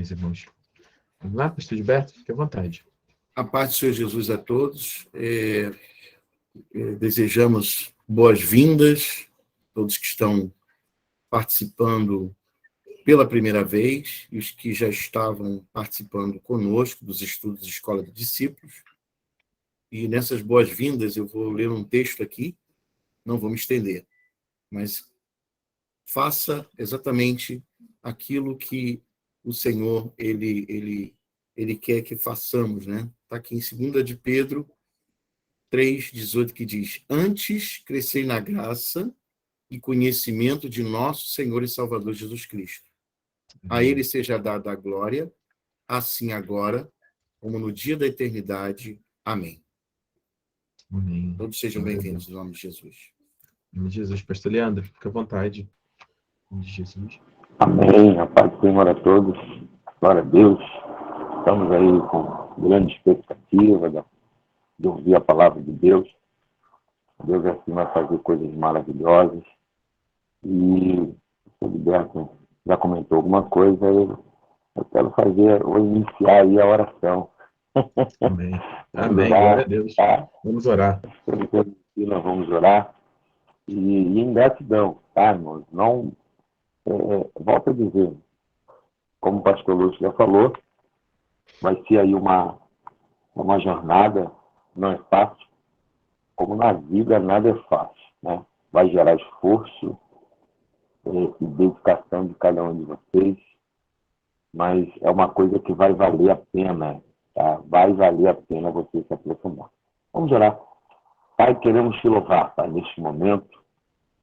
meus irmãos. Vamos lá, pastor Gilberto? Fique à vontade. A paz do Senhor Jesus a todos. Desejamos boas-vindas, todos que estão participando pela primeira vez e os que já estavam participando conosco dos estudos de Escola de Discípulos. E nessas boas-vindas eu vou ler um texto aqui, não vou me estender, mas faça exatamente aquilo que o Senhor ele quer que façamos, né? Está aqui em 2 de Pedro 3,18, que diz: antes crescei na graça e conhecimento de nosso Senhor e Salvador Jesus Cristo. A ele seja dada a glória, assim agora, como no dia da eternidade. Amém. Amém. Todos sejam bem-vindos, em nome de Jesus. Em nome de Jesus. Pastor Leandro, fique à vontade. Em nome de Jesus. Amém. A paz do Senhor a todos. Glória a Deus. Estamos aí com grande expectativa de ouvir a palavra de Deus. Deus assim vai fazer coisas maravilhosas. E o Gilberto já comentou alguma coisa, eu quero vou iniciar aí a oração. Amém. Vamos Amém. orar, Glória a Deus. tá? Vamos orar. Nós vamos orar. E em gratidão, tá, irmãos? Não, volto a dizer, como o pastor Lúcio já falou, vai ser aí uma jornada, não é fácil, como na vida nada é fácil, né? Vai gerar esforço e dedicação de cada um de vocês, mas é uma coisa que vai valer a pena, tá? Vai valer a pena você se aprofundar. Vamos orar. Pai, queremos te louvar, Pai, neste momento,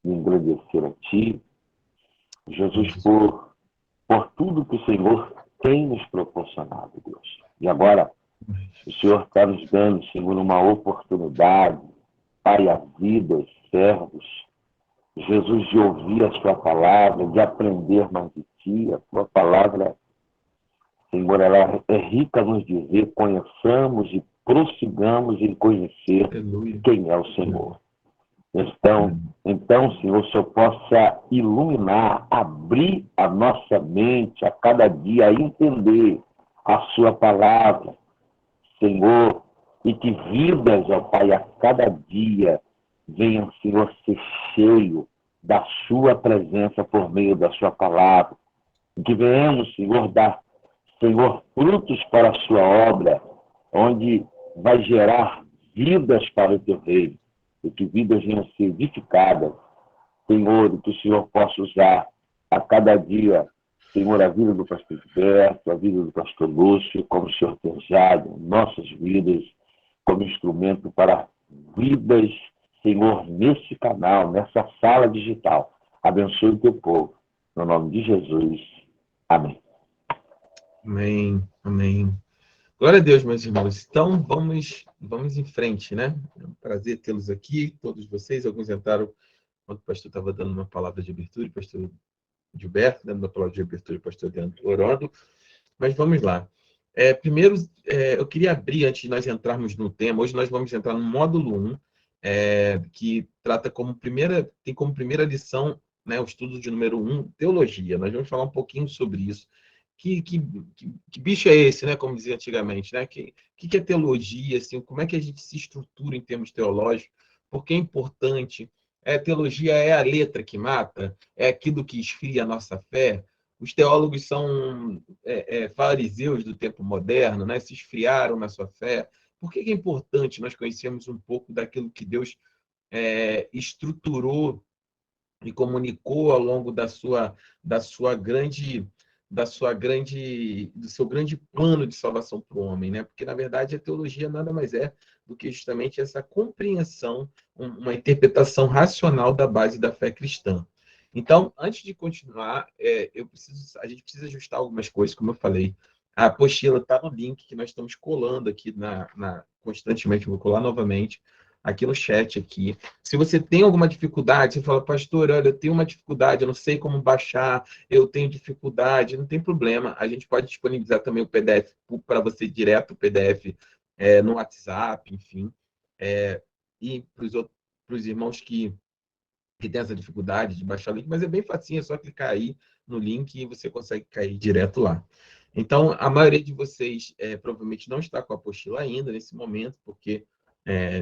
e agradecer a Ti, Jesus, por tudo que o Senhor tem nos proporcionado, Deus. E agora, o Senhor está nos dando, Senhor, uma oportunidade, Pai, a vida, os servos, Jesus, de ouvir a Sua palavra, de aprender mais de Ti. A Tua palavra, Senhor, ela é rica a nos dizer: conheçamos e prossigamos em conhecer quem é o Senhor. Então, Senhor, o Senhor possa iluminar, abrir a nossa mente a cada dia, a entender a Sua palavra, Senhor, e que vidas, ó Pai, a cada dia venham, Senhor, ser cheio da Sua presença por meio da Sua palavra. E que venhamos, Senhor, dar, Senhor, frutos para a Sua obra, onde vai gerar vidas para o Teu reino. E que vidas venham ser edificadas, Senhor, e que o Senhor possa usar a cada dia, Senhor, a vida do pastor Gilberto, a vida do pastor Lúcio, como o Senhor tem usado nossas vidas como instrumento para vidas, Senhor, nesse canal, nessa sala digital. Abençoe o teu povo. No nome de Jesus. Amém. Amém. Amém. Glória a Deus, meus irmãos. Então, vamos em frente, né? É um prazer tê-los aqui, todos vocês. Alguns entraram quando o pastor estava dando uma palavra de abertura, o pastor Gilberto, dando uma palavra de abertura, o pastor Leandro orando. Mas vamos lá. Primeiro, eu queria abrir, antes de nós entrarmos no tema, hoje nós vamos entrar no módulo 1, que tem como primeira lição, né, o estudo de número 1, teologia. Nós vamos falar um pouquinho sobre isso. Que bicho é esse, né? Como dizia antigamente, né? Que é teologia, assim, como é que a gente se estrutura em termos teológicos, por que é importante? Teologia é a letra que mata? É aquilo que esfria a nossa fé? Os teólogos são fariseus do tempo moderno, né? Se esfriaram na sua fé. Por que é importante nós conhecermos um pouco daquilo que Deus estruturou e comunicou ao longo do seu grande plano de salvação para o homem, né? Porque na verdade a teologia nada mais é do que justamente essa compreensão, uma interpretação racional da base da fé cristã. Então, antes de continuar, a gente precisa ajustar algumas coisas, como eu falei. A apostila está no link que nós estamos colando aqui constantemente, vou colar novamente aqui no chat aqui. Se você tem alguma dificuldade, você fala, pastor, olha, eu tenho uma dificuldade, eu não sei como baixar, eu tenho dificuldade, não tem problema. A gente pode disponibilizar também o PDF para você direto, o PDF no WhatsApp, enfim. E para os irmãos que têm essa dificuldade de baixar o link, mas é bem facinho, é só clicar aí no link e você consegue cair direto lá. Então, a maioria de vocês provavelmente não está com a apostila ainda nesse momento, porque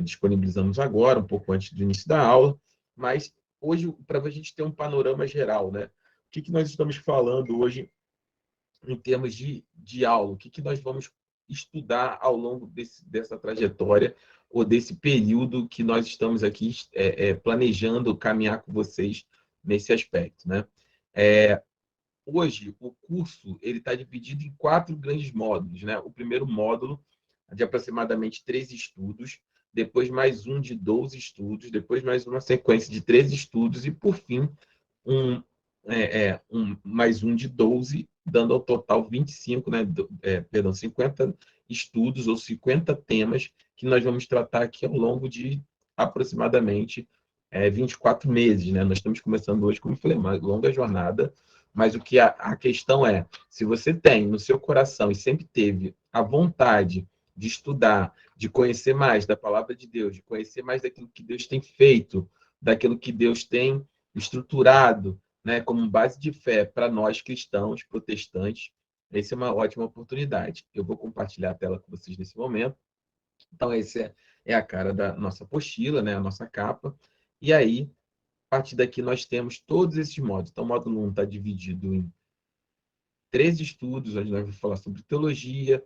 disponibilizamos agora, um pouco antes do início da aula, mas hoje, para a gente ter um panorama geral, né? O que nós estamos falando hoje em termos de aula? O que nós vamos estudar ao longo dessa trajetória ou desse período que nós estamos aqui planejando caminhar com vocês nesse aspecto, né? Hoje, o curso ele está dividido em 4 grandes módulos, né? O primeiro módulo, de aproximadamente 3 estudos, depois mais um de 12 estudos, depois mais uma sequência de 13 estudos e, por fim, mais um de 12, dando ao total 25, né? 50 estudos ou 50 temas que nós vamos tratar aqui ao longo de aproximadamente 24 meses, né? Nós estamos começando hoje, como eu falei, uma longa jornada, mas o que a questão é, se você tem no seu coração e sempre teve a vontade de estudar, de conhecer mais da palavra de Deus, de conhecer mais daquilo que Deus tem feito, daquilo que Deus tem estruturado, né, como base de fé para nós cristãos, protestantes, essa é uma ótima oportunidade. Eu vou compartilhar a tela com vocês nesse momento. Então, essa é a cara da nossa apostila, né, a nossa capa. E aí, a partir daqui, nós temos todos esses módulos. Então, o módulo 1 está dividido em 3 estudos, onde nós vamos falar sobre teologia,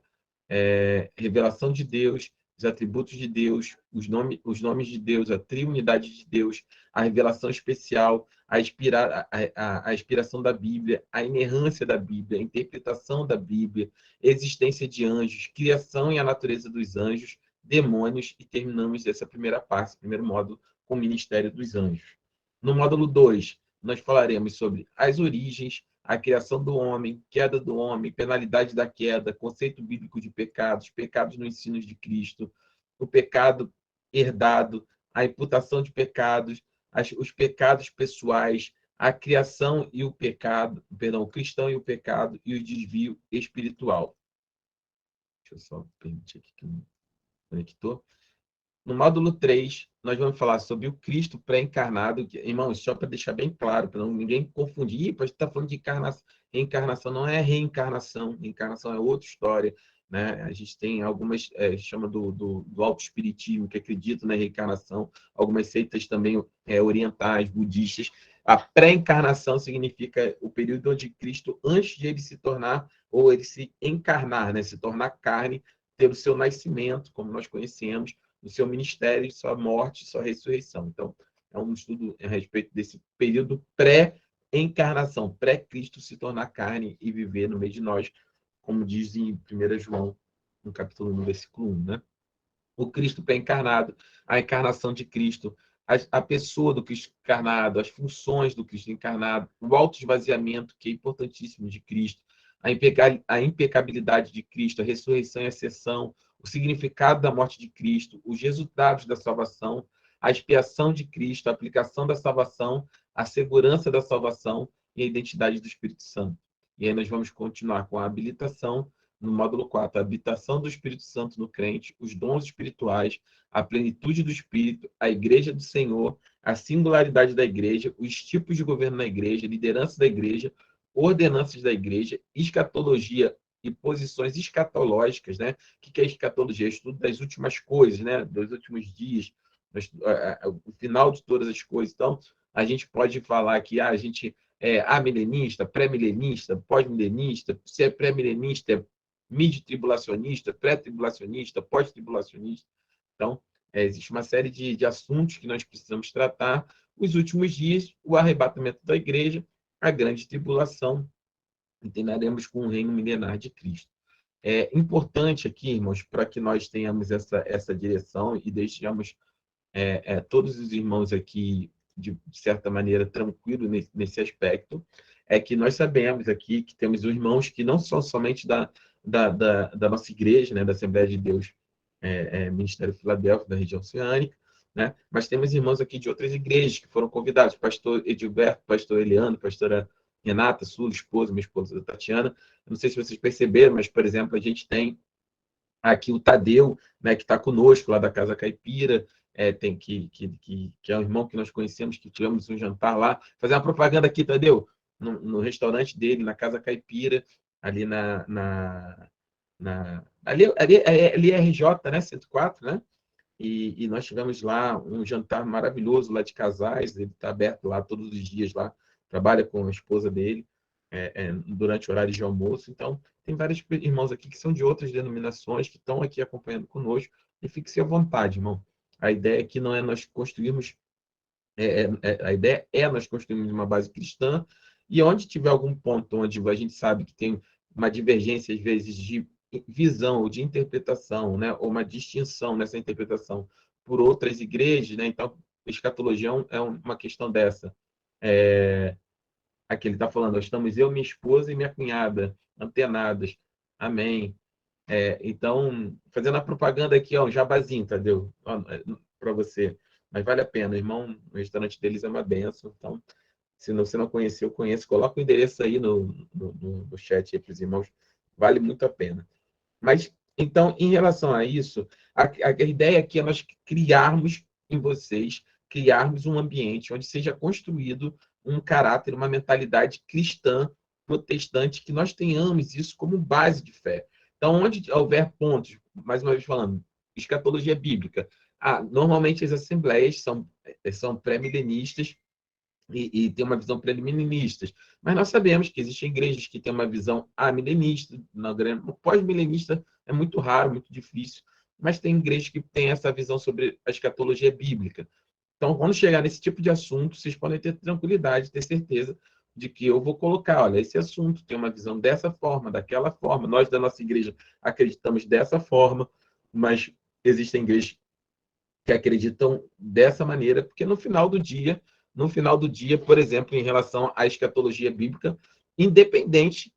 revelação de Deus, os atributos de Deus, os nomes de Deus, a triunidade de Deus, a revelação especial, a inspiração da Bíblia, a inerrância da Bíblia, a interpretação da Bíblia, existência de anjos, criação e a natureza dos anjos, demônios, e terminamos essa primeira parte, primeiro módulo, com o ministério dos anjos. No módulo 2, nós falaremos sobre as origens, a criação do homem, queda do homem, penalidade da queda, conceito bíblico de pecados, pecados no ensino de Cristo, o pecado herdado, a imputação de pecados, os pecados pessoais, a criação e o pecado, perdão, o cristão e o pecado e o desvio espiritual. Deixa eu só permitir aqui que não conectou. No módulo 3, nós vamos falar sobre o Cristo pré-encarnado. Irmãos, só para deixar bem claro, para ninguém confundir, para estar falando de reencarnação, não é reencarnação. Reencarnação é outra história. Né? A gente tem algumas, chama do auto-espiritismo, que acreditam na reencarnação, algumas seitas também orientais, budistas. A pré-encarnação significa o período onde Cristo, antes de ele se tornar, ou ele se encarnar, né? Se tornar carne, ter o seu nascimento, como nós conhecemos, no seu ministério, sua morte, sua ressurreição. Então, é um estudo a respeito desse período pré-encarnação, pré-Cristo se tornar carne e viver no meio de nós, como diz em 1 João, no capítulo 1, versículo 1, né? O Cristo pré-encarnado, a encarnação de Cristo, a pessoa do Cristo encarnado, as funções do Cristo encarnado, o auto-esvaziamento, que é importantíssimo, de Cristo, a impecabilidade de Cristo, a ressurreição e a ascensão, o significado da morte de Cristo, os resultados da salvação, a expiação de Cristo, a aplicação da salvação, a segurança da salvação e a identidade do Espírito Santo. E aí nós vamos continuar com a habilitação, no módulo 4, a habitação do Espírito Santo no crente, os dons espirituais, a plenitude do Espírito, a igreja do Senhor, a singularidade da igreja, os tipos de governo na igreja, liderança da igreja, ordenanças da igreja, escatologia e posições escatológicas, né? O que é escatologia? Estudo das últimas coisas, né? Dos últimos dias, o final de todas as coisas. Então, a gente pode falar que a gente é amilenista, pré-milenista, pós-milenista, se é pré-milenista, é mid-tribulacionista, pré-tribulacionista, pós-tribulacionista. Então, existe uma série de assuntos que nós precisamos tratar. Os últimos dias, o arrebatamento da igreja, a grande tribulação, e terminaremos com o reino milenar de Cristo. É importante aqui, irmãos, para que nós tenhamos essa direção e deixemos todos os irmãos aqui, de certa maneira, tranquilos nesse aspecto, é que nós sabemos aqui que temos irmãos que não são somente da nossa igreja, né, da Assembleia de Deus, Ministério Filadélfia, da região oceânica, né, mas temos irmãos aqui de outras igrejas que foram convidados, pastor Edilberto, pastor Eliano, pastora Renata, sua esposa, minha esposa Tatiana. Eu não sei se vocês perceberam, mas, por exemplo, a gente tem aqui o Tadeu, né, que está conosco lá da Casa Caipira, que é um irmão que nós conhecemos, que tivemos um jantar lá. Fazer uma propaganda aqui, Tadeu, no restaurante dele, na Casa Caipira. ali ali é RJ, né? 104, né? E nós tivemos lá um jantar maravilhoso lá de casais. Ele está aberto lá todos os dias lá, trabalha com a esposa dele durante o horário de almoço. Então, tem vários irmãos aqui que são de outras denominações que estão aqui acompanhando conosco. E fique-se à vontade, irmão. A ideia aqui não é nós construirmos, a ideia é nós construirmos uma base cristã, e onde tiver algum ponto onde a gente sabe que tem uma divergência, às vezes, de visão ou de interpretação, né, ou uma distinção nessa interpretação por outras igrejas, né? Então, escatologia é uma questão dessa. Aqui ele está falando, nós estamos eu, minha esposa e minha cunhada, antenadas. Amém. Então, fazendo a propaganda aqui, ó, um jabazinho, Tadeu, para você. Mas vale a pena, irmão. O restaurante deles é uma benção. Então, se você não conheceu, conheça. Coloca o endereço aí no chat aí para os irmãos. Vale muito a pena. Mas, então, em relação a isso, a ideia aqui é nós criarmos em vocês, criarmos um ambiente onde seja construído um caráter, uma mentalidade cristã, protestante, que nós tenhamos isso como base de fé. Então, onde houver pontos, mais uma vez falando, escatologia bíblica, normalmente as assembleias são pré-milenistas, e tem uma visão pré-milenista. Mas nós sabemos que existem igrejas que têm uma visão amilenista, pós-milenista é muito raro, muito difícil, mas tem igrejas que têm essa visão sobre a escatologia bíblica. Então, quando chegar nesse tipo de assunto, vocês podem ter tranquilidade, ter certeza de que eu vou colocar, olha, esse assunto tem uma visão dessa forma, daquela forma. Nós da nossa igreja acreditamos dessa forma, mas existem igrejas que acreditam dessa maneira, porque no final do dia, por exemplo, em relação à escatologia bíblica, independente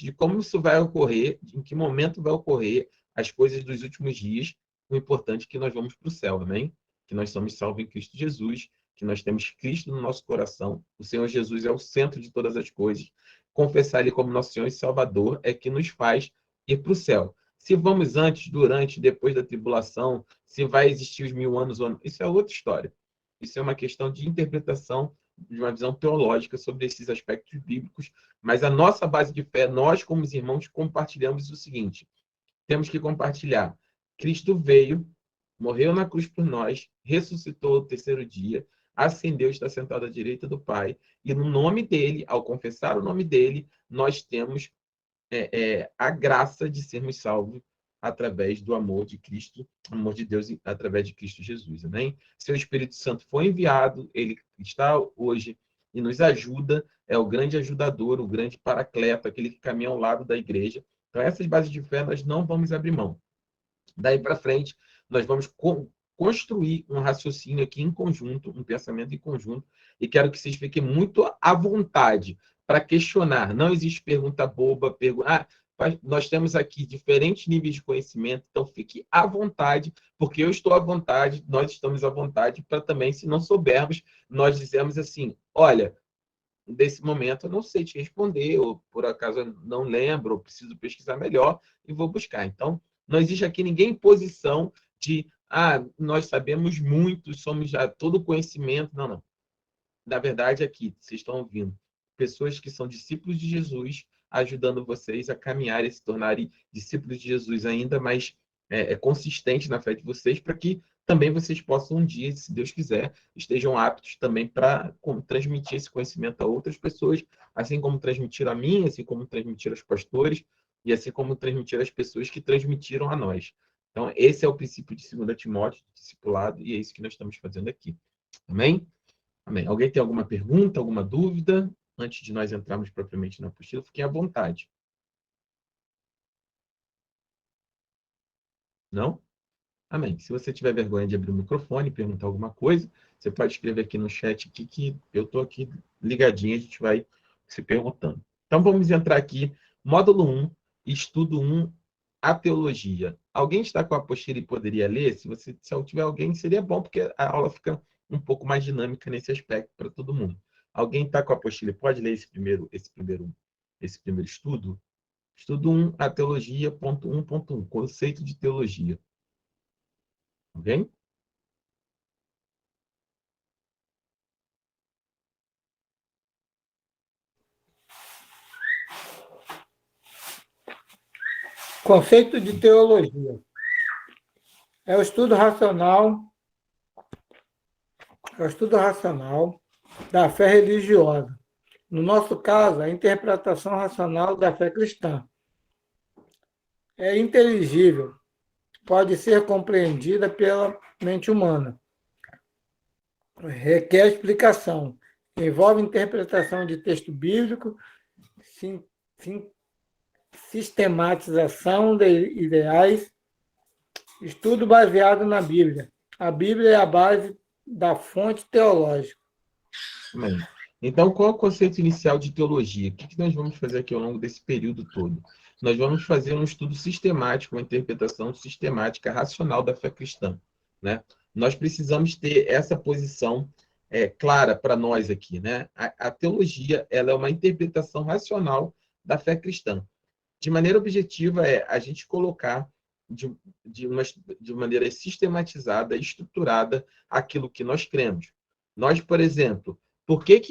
de como isso vai ocorrer, em que momento vai ocorrer as coisas dos últimos dias, o importante é que nós vamos para o céu, amém? Que nós somos salvos em Cristo Jesus, que nós temos Cristo no nosso coração, o Senhor Jesus é o centro de todas as coisas. Confessar Ele como nosso Senhor e Salvador é que nos faz ir para o céu. Se vamos antes, durante, depois da tribulação, se vai existir os 1000 anos ou não, isso é outra história. Isso é uma questão de interpretação, de uma visão teológica sobre esses aspectos bíblicos, mas a nossa base de fé, nós como os irmãos compartilhamos o seguinte, temos que compartilhar. Cristo veio, morreu na cruz por nós, ressuscitou no terceiro dia, ascendeu, está sentado à direita do Pai, e no nome dele, ao confessar o nome dele, nós temos a graça de sermos salvos através do amor de Cristo, amor de Deus através de Cristo Jesus, amém? Seu Espírito Santo foi enviado, ele está hoje e nos ajuda, é o grande ajudador, o grande paracleto, aquele que caminha ao lado da igreja. Então, essas bases de fé nós não vamos abrir mão. Daí para frente, nós vamos construir um raciocínio aqui em conjunto, um pensamento em conjunto, e quero que vocês fiquem muito à vontade para questionar. Não existe pergunta boba, nós temos aqui diferentes níveis de conhecimento, então fique à vontade, porque eu estou à vontade, nós estamos à vontade para também, se não soubermos, nós dizemos assim, olha, desse momento eu não sei te responder, ou por acaso eu não lembro, ou preciso pesquisar melhor e vou buscar. Então, não existe aqui ninguém em posição de, nós sabemos muito, somos já todo conhecimento. Não, não. Na verdade, aqui, vocês estão ouvindo pessoas que são discípulos de Jesus, ajudando vocês a caminhar e se tornarem discípulos de Jesus ainda mais consistentes na fé de vocês, para que também vocês possam um dia, se Deus quiser, estejam aptos também para transmitir esse conhecimento a outras pessoas, assim como transmitir a mim, assim como transmitir aos pastores, e assim como transmitir às pessoas que transmitiram a nós. Então, esse é o princípio de 2 Timóteo, de discipulado, e é isso que nós estamos fazendo aqui. Amém? Amém. Alguém tem alguma pergunta, alguma dúvida? Antes de nós entrarmos propriamente na apostila, fiquem à vontade. Não? Amém. Se você tiver vergonha de abrir o microfone e perguntar alguma coisa, você pode escrever aqui no chat aqui, que eu estou aqui ligadinho, a gente vai se perguntando. Então, vamos entrar aqui, módulo 1, estudo 1, a teologia. Alguém está com a apostila e poderia ler? Se tiver alguém, seria bom, porque a aula fica um pouco mais dinâmica nesse aspecto para todo mundo. Alguém está com a apostila e pode ler esse primeiro estudo? Estudo 1, a teologia, ponto 1.1, conceito de teologia. Alguém? conceito de teologia é o estudo racional da fé religiosa. No nosso caso, a interpretação racional da fé cristã. É inteligível, pode ser compreendida pela mente humana. Requer explicação. Envolve interpretação de texto bíblico, sistematização de ideais, estudo baseado na Bíblia. A Bíblia é a base da fonte teológica. Amém. Então, qual é o conceito inicial de teologia? O que nós vamos fazer aqui ao longo desse período todo? Nós vamos fazer um estudo sistemático, uma interpretação sistemática, racional da fé cristã, né? Nós precisamos ter essa posição clara para nós aqui, né? A teologia, ela é uma interpretação racional da fé cristã. De maneira objetiva, a gente colocar de maneira sistematizada, estruturada, aquilo que nós cremos. Nós, por exemplo, porque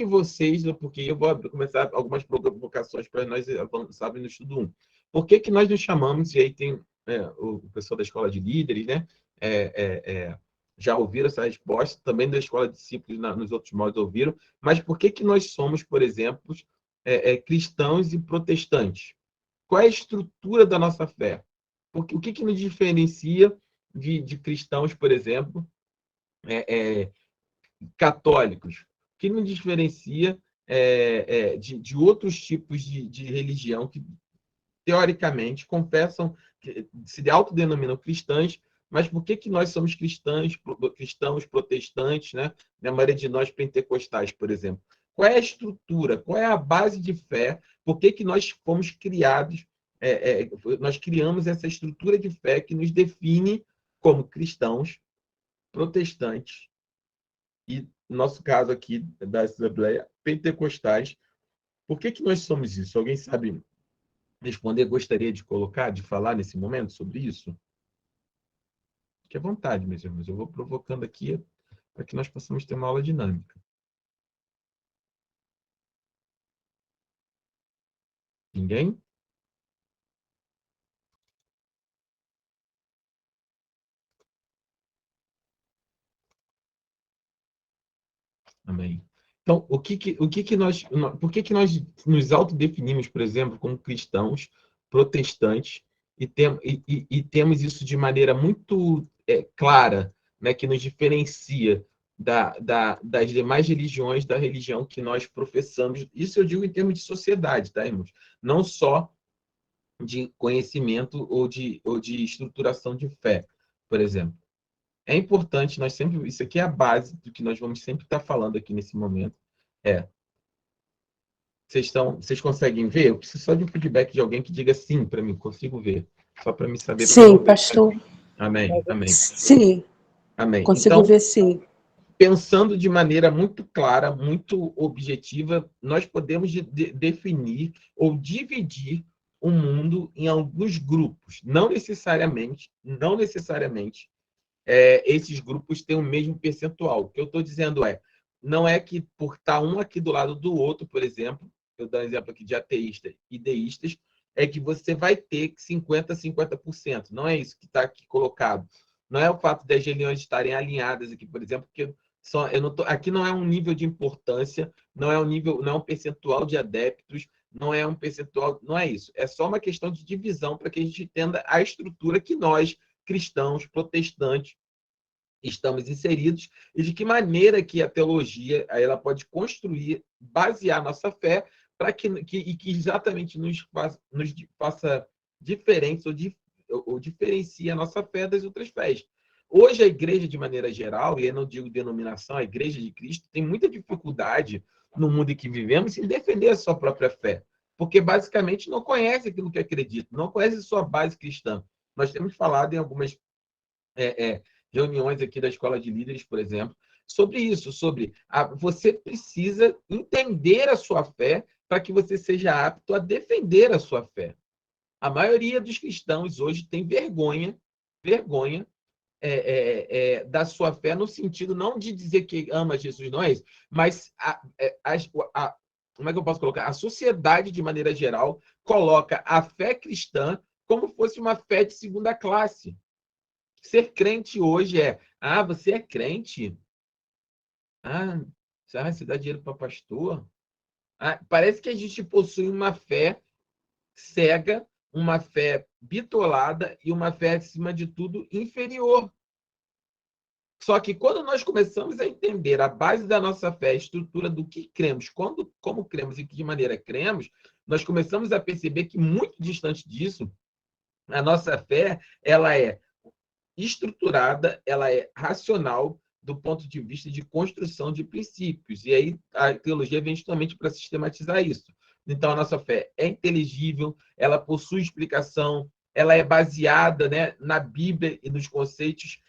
eu vou começar algumas provocações para nós avançarmos no estudo 1. Por que nós nos chamamos, e aí tem o pessoal da escola de líderes, né? Já ouviram essa resposta, também da escola de discípulos nos outros modos ouviram, mas por que nós somos, por exemplo, cristãos e protestantes? Qual é a estrutura da nossa fé? Porque, o que nos diferencia de cristãos, por exemplo, católicos? O que nos diferencia de outros tipos de religião que, teoricamente, confessam, que se autodenominam cristãs, mas por que nós somos cristãos protestantes, né? A maioria de nós pentecostais, por exemplo? Qual é a estrutura? Qual é a base de fé? Por que nós fomos criados? Nós criamos essa estrutura de fé que nos define como cristãos protestantes e, no nosso caso aqui da Assembleia, pentecostais. Por que nós somos isso? Alguém sabe responder? Gostaria de falar nesse momento sobre isso? Fique à vontade, meus irmãos. Eu vou provocando aqui para que nós possamos ter uma aula dinâmica. Ninguém? Amém. Então, por que nós nos autodefinimos, por exemplo, como cristãos protestantes e temos isso de maneira muito clara, né, que nos diferencia das demais religiões, da religião que nós professamos? Isso eu digo em termos de sociedade, tá, irmãos? Não só de conhecimento ou de estruturação de fé, por exemplo. É importante, isso aqui é a base do que nós vamos sempre estar falando aqui nesse momento. Vocês conseguem ver? Eu preciso só de um feedback de alguém que diga sim para mim, consigo ver, só para me saber. Sim, pastor. Amém, amém. Sim, amém. Consigo então, ver sim. Pensando de maneira muito clara, muito objetiva, nós podemos definir ou dividir o mundo em alguns grupos. Não necessariamente, esses grupos têm o mesmo percentual. O que eu estou dizendo não é que por estar um aqui do lado do outro, por exemplo, eu dou um exemplo aqui de ateístas e deístas, é que você vai ter 50%. Não é isso que está aqui colocado. Não é o fato das religiões estarem alinhadas aqui, por exemplo, porque aqui não é um nível de importância, não é um percentual de adeptos, não é um percentual, não é isso. É só uma questão de divisão para que a gente entenda a estrutura que nós, cristãos, protestantes, estamos inseridos e de que maneira que a teologia ela pode construir, basear nossa fé para que exatamente nos faça diferentes ou diferencie a nossa fé das outras fés. Hoje a igreja, de maneira geral, e eu não digo denominação, a igreja de Cristo tem muita dificuldade no mundo em que vivemos em defender a sua própria fé, porque basicamente não conhece aquilo que acredita, não conhece a sua base cristã. Nós temos falado em algumas reuniões aqui da Escola de Líderes, por exemplo, sobre isso, você precisa entender a sua fé para que você seja apto a defender a sua fé. A maioria dos cristãos hoje tem vergonha da sua fé, no sentido não de dizer que ama Jesus, não é isso, mas como é que eu posso colocar? A sociedade, de maneira geral, coloca a fé cristã como fosse uma fé de segunda classe. Ser crente hoje é, você é crente? Você dá dinheiro para pastor? Parece que a gente possui uma fé cega, uma fé bitolada e uma fé, acima de tudo, inferior. Só que quando nós começamos a entender a base da nossa fé, a estrutura do que cremos, como cremos e de que maneira cremos, nós começamos a perceber que, muito distante disso, a nossa fé ela é estruturada, ela é racional do ponto de vista de construção de princípios. E aí a teologia vem justamente para sistematizar isso. Então, a nossa fé é inteligível, ela possui explicação, ela é baseada, né, na Bíblia e nos conceitos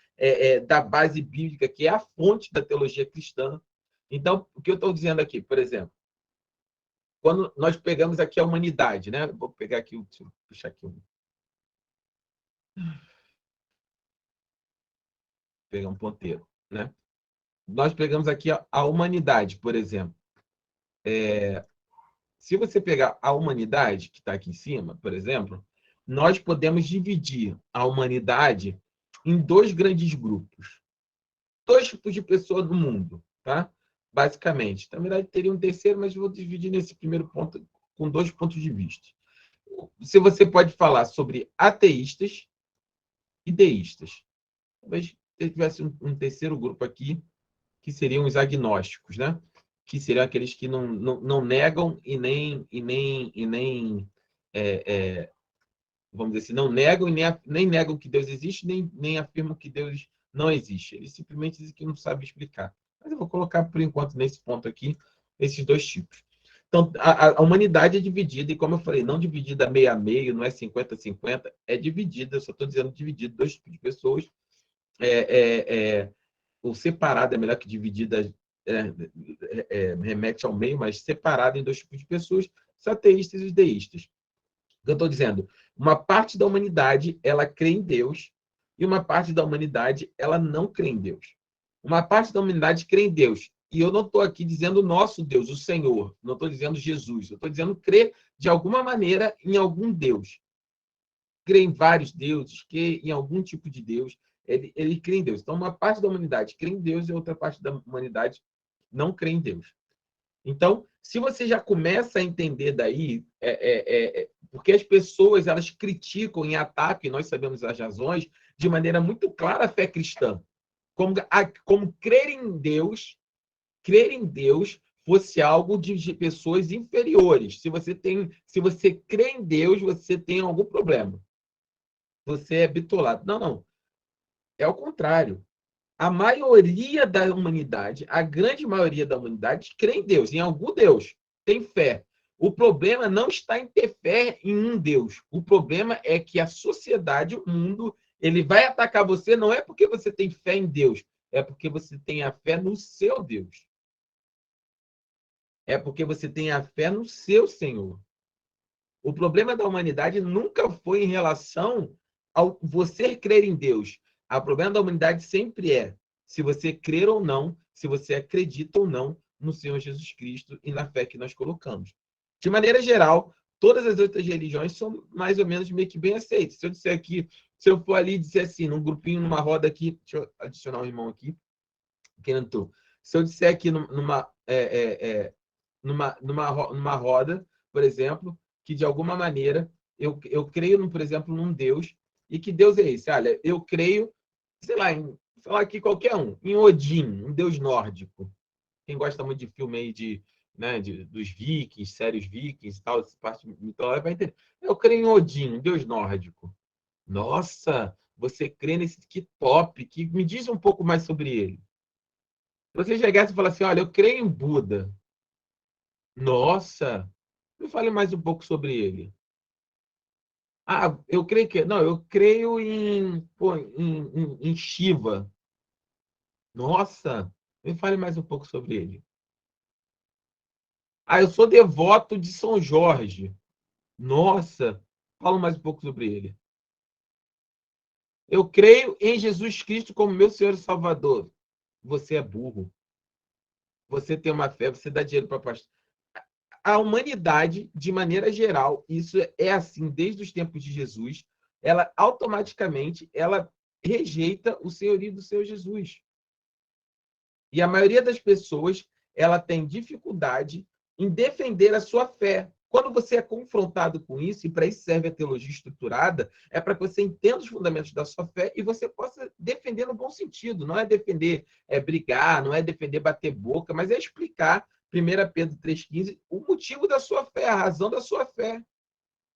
da base bíblica, que é a fonte da teologia cristã. Então, o que eu estou dizendo aqui, por exemplo, quando nós pegamos aqui a humanidade, né? Vou pegar aqui, deixa eu puxar aqui pegar um ponteiro, né? Nós pegamos aqui a humanidade, por exemplo. Se você pegar a humanidade, que está aqui em cima, por exemplo, nós podemos dividir a humanidade em dois grandes grupos. Dois tipos de pessoas no mundo, tá? Basicamente. Na verdade, teria um terceiro, mas vou dividir nesse primeiro ponto com dois pontos de vista. Se você pode falar sobre ateístas e deístas. Talvez tivesse um terceiro grupo aqui, que seriam os agnósticos, né? Que seriam aqueles que não negam e nem vamos dizer assim, não negam e nem negam que Deus existe, nem afirmam que Deus não existe. Eles simplesmente dizem que não sabem explicar. Mas eu vou colocar, por enquanto, nesse ponto aqui, esses dois tipos. Então, a humanidade é dividida, e como eu falei, não dividida meio a meio, não é 50-50, é dividida, eu só estou dizendo dividida, dois tipos de pessoas. Ou separada é melhor que dividida, remete ao meio, mas separada em dois tipos de pessoas, os ateístas e os deístas. O que eu estou dizendo? Uma parte da humanidade, ela crê em Deus, e uma parte da humanidade, ela não crê em Deus. Uma parte da humanidade crê em Deus, e eu não estou aqui dizendo nosso Deus, o Senhor, não estou dizendo Jesus, eu estou dizendo crer de alguma maneira em algum Deus. Crê em vários deuses, crê em algum tipo de Deus, ele crê em Deus. Então, uma parte da humanidade crê em Deus e outra parte da humanidade não crê em Deus. Então, se você já começa a entender daí, porque as pessoas elas criticam e atacam, e nós sabemos as razões, de maneira muito clara a fé cristã. Como crer em Deus fosse algo de pessoas inferiores. Se você crê em Deus, você tem algum problema. Você é bitolado. Não. É o contrário. A maioria da humanidade, a grande maioria da humanidade, crê em Deus, em algum Deus, tem fé. O problema não está em ter fé em um Deus. O problema é que a sociedade, o mundo, ele vai atacar você não é porque você tem fé em Deus, é porque você tem a fé no seu Deus. É porque você tem a fé no seu Senhor. O problema da humanidade nunca foi em relação ao você crer em Deus. O problema da humanidade sempre é se você crer ou não, se você acredita ou não no Senhor Jesus Cristo e na fé que nós colocamos. De maneira geral, todas as outras religiões são mais ou menos meio que bem aceitas. Se eu disser aqui, se eu for ali e disser assim, num grupinho, numa roda aqui, deixa eu adicionar um irmão aqui, que entrou. Se eu disser aqui numa roda, por exemplo, que de alguma maneira eu creio, por exemplo, num Deus, e que Deus é esse? Olha, eu creio, sei lá, falar aqui qualquer um, em Odin, um Deus nórdico. Quem gosta muito de filme aí dos vikings, séries vikings e tal, essa parte mitológica vai entender. Eu creio em Odin, um Deus nórdico. Nossa, você crê nesse que top, que me diz um pouco mais sobre ele. Se você chegasse e falar assim, olha, eu creio em Buda. Nossa, me fale mais um pouco sobre ele. Eu creio que. Não, eu creio em Shiva. Nossa, me fale mais um pouco sobre ele. Eu sou devoto de São Jorge. Nossa, fala mais um pouco sobre ele. Eu creio em Jesus Cristo como meu Senhor e Salvador. Você é burro. Você tem uma fé, você dá dinheiro para pastor. A humanidade, de maneira geral, isso é assim desde os tempos de Jesus, ela automaticamente ela rejeita o senhorio do Senhor Jesus. E a maioria das pessoas, ela tem dificuldade em defender a sua fé. Quando você é confrontado com isso, e para isso serve a teologia estruturada, é para que você entenda os fundamentos da sua fé e você possa defender no bom sentido. Não é defender, brigar, não é defender bater boca, mas é explicar, 1 Pedro 3,15, o motivo da sua fé, a razão da sua fé.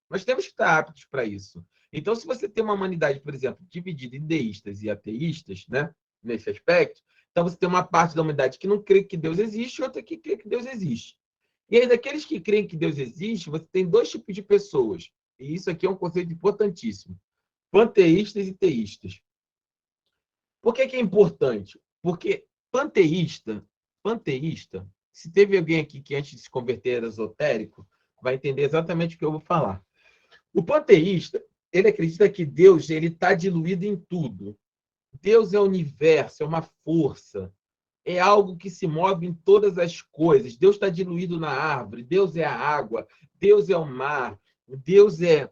Nós temos que estar aptos para isso. Então, se você tem uma humanidade, por exemplo, dividida em deístas e ateístas, né, nesse aspecto, então você tem uma parte da humanidade que não crê que Deus existe e outra que crê que Deus existe. E aí, daqueles que creem que Deus existe, você tem dois tipos de pessoas. E isso aqui é um conceito importantíssimo. Panteístas e teístas. Por que é importante? Porque panteísta, se teve alguém aqui que antes de se converter era esotérico, vai entender exatamente o que eu vou falar. O panteísta, ele acredita que Deus ele está diluído em tudo. Deus é o universo, é uma força, é algo que se move em todas as coisas. Deus está diluído na árvore, Deus é a água, Deus é o mar, Deus é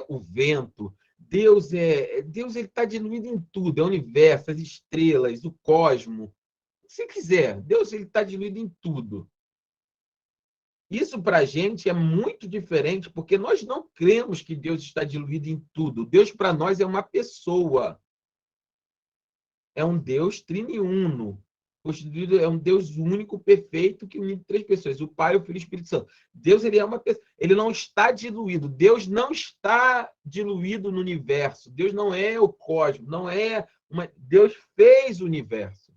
o vento, Deus ele está diluído em tudo, é o universo, as estrelas, o cosmo. Se quiser, Deus ele está diluído em tudo. Isso para a gente é muito diferente, porque nós não cremos que Deus está diluído em tudo. Deus para nós é uma pessoa. É um Deus triniuno. Constituído, é um Deus único, perfeito, que une três pessoas, o Pai, o Filho e o Espírito Santo. Deus ele é uma pessoa, ele não está diluído. Deus não está diluído no universo. Deus não é o cosmos, não é uma... Deus fez o universo.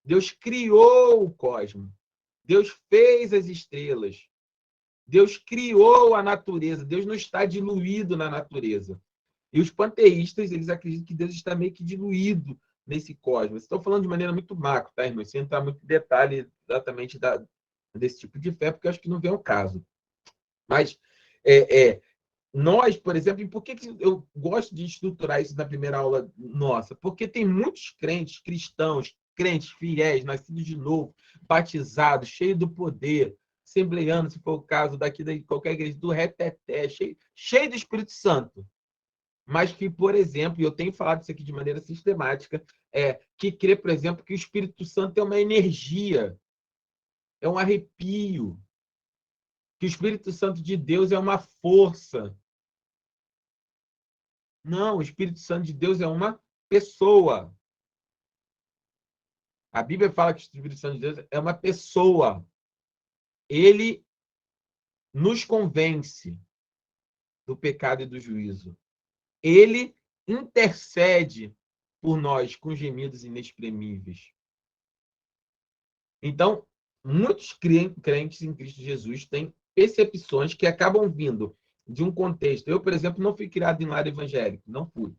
Deus criou o cosmos. Deus fez as estrelas. Deus criou a natureza. Deus não está diluído na natureza. E os panteístas, eles acreditam que Deus está meio que diluído nesse cosmos. Estou falando de maneira muito macro, tá, irmão? Sem entrar muito em detalhe exatamente desse tipo de fé, porque eu acho que não vem ao caso. Mas nós, por exemplo, e por que eu gosto de estruturar isso na primeira aula nossa? Porque tem muitos crentes, cristãos, crentes fiéis, nascidos de novo, batizados, cheios do poder, assembleianos, se for o caso, daqui de qualquer igreja, do reteté, cheio do Espírito Santo. Mas que, por exemplo, e eu tenho falado isso aqui de maneira sistemática, que crê, por exemplo, que o Espírito Santo é uma energia, é um arrepio, que o Espírito Santo de Deus é uma força. Não, o Espírito Santo de Deus é uma pessoa. A Bíblia fala que o Espírito Santo de Deus é uma pessoa. Ele nos convence do pecado e do juízo. Ele intercede por nós com gemidos inexprimíveis. Então, muitos crentes em Cristo Jesus têm percepções que acabam vindo de um contexto. Eu, por exemplo, não fui criado em lar evangélico, não fui.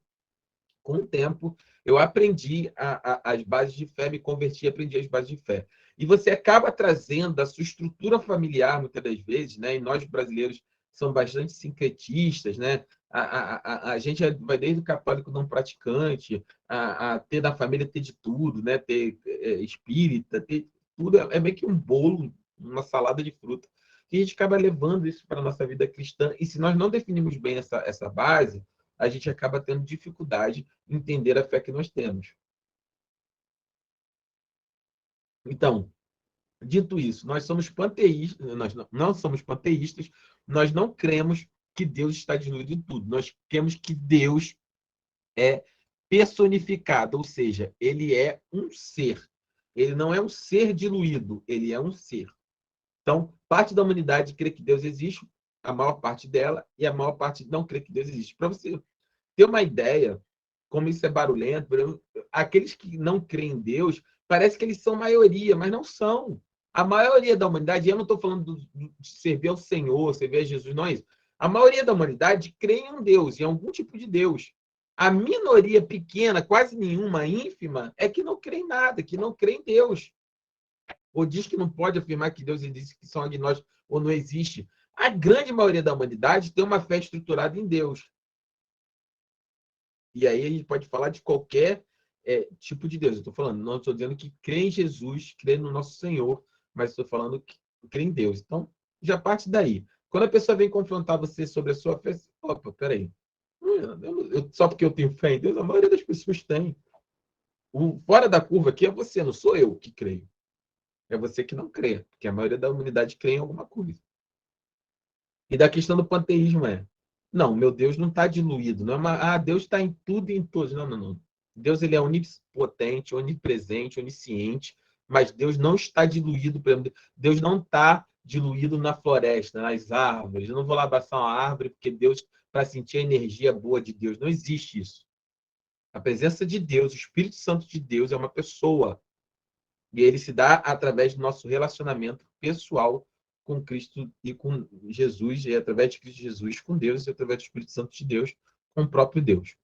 Com o tempo, eu aprendi as bases de fé, me converti e aprendi as bases de fé. E você acaba trazendo a sua estrutura familiar, muitas das vezes, né? E nós, brasileiros, somos bastante sincretistas, né? A gente vai desde o católico não praticante, a ter da família ter de tudo, né? Ter espírita, ter tudo. É meio que um bolo, uma salada de fruta. E a gente acaba levando isso para a nossa vida cristã. E se nós não definimos bem essa base, a gente acaba tendo dificuldade em entender a fé que nós temos. Então, dito isso, nós somos panteístas, nós não somos panteístas, nós não cremos que Deus está diluído em tudo. Nós cremos que Deus é personificado, ou seja, ele é um ser. Ele não é um ser diluído, ele é um ser. Então, parte da humanidade crê que Deus existe, a maior parte dela, e a maior parte não crê que Deus existe. Para você ter uma ideia, como isso é barulhento, aqueles que não creem em Deus, parece que eles são maioria, mas não são. A maioria da humanidade, eu não estou falando de servir ao Senhor, servir a Jesus, não é isso. A maioria da humanidade crê em um Deus, em algum tipo de Deus. A minoria pequena, quase nenhuma, ínfima, é que não crê em nada, que não crê em Deus. Ou diz que não pode afirmar que Deus existe, que são agnósticos, ou não existe. A grande maioria da humanidade tem uma fé estruturada em Deus. E aí a gente pode falar de qualquer tipo de Deus. Eu estou falando, não estou dizendo que crê em Jesus, crê no nosso Senhor, mas estou falando que crê em Deus. Então, já parte daí. Quando a pessoa vem confrontar você sobre a sua fé, opa, peraí. só porque eu tenho fé em Deus, a maioria das pessoas tem. O fora da curva aqui é você, não sou eu que creio. É você que não crê, porque a maioria da humanidade crê em alguma coisa. E da questão do panteísmo não, meu Deus não está diluído. Não é Deus está em tudo e em todos. Não, não, não. Deus ele é onipotente, onipresente, onisciente, mas Deus não está diluído. Deus não está diluído na floresta, nas árvores. Eu não vou lá abraçar uma árvore, porque Deus, para sentir a energia boa de Deus, não existe isso. A presença de Deus, o Espírito Santo de Deus é uma pessoa. E ele se dá através do nosso relacionamento pessoal com Cristo e com Jesus, e através de Cristo Jesus com Deus, e através do Espírito Santo de Deus com o próprio Deus.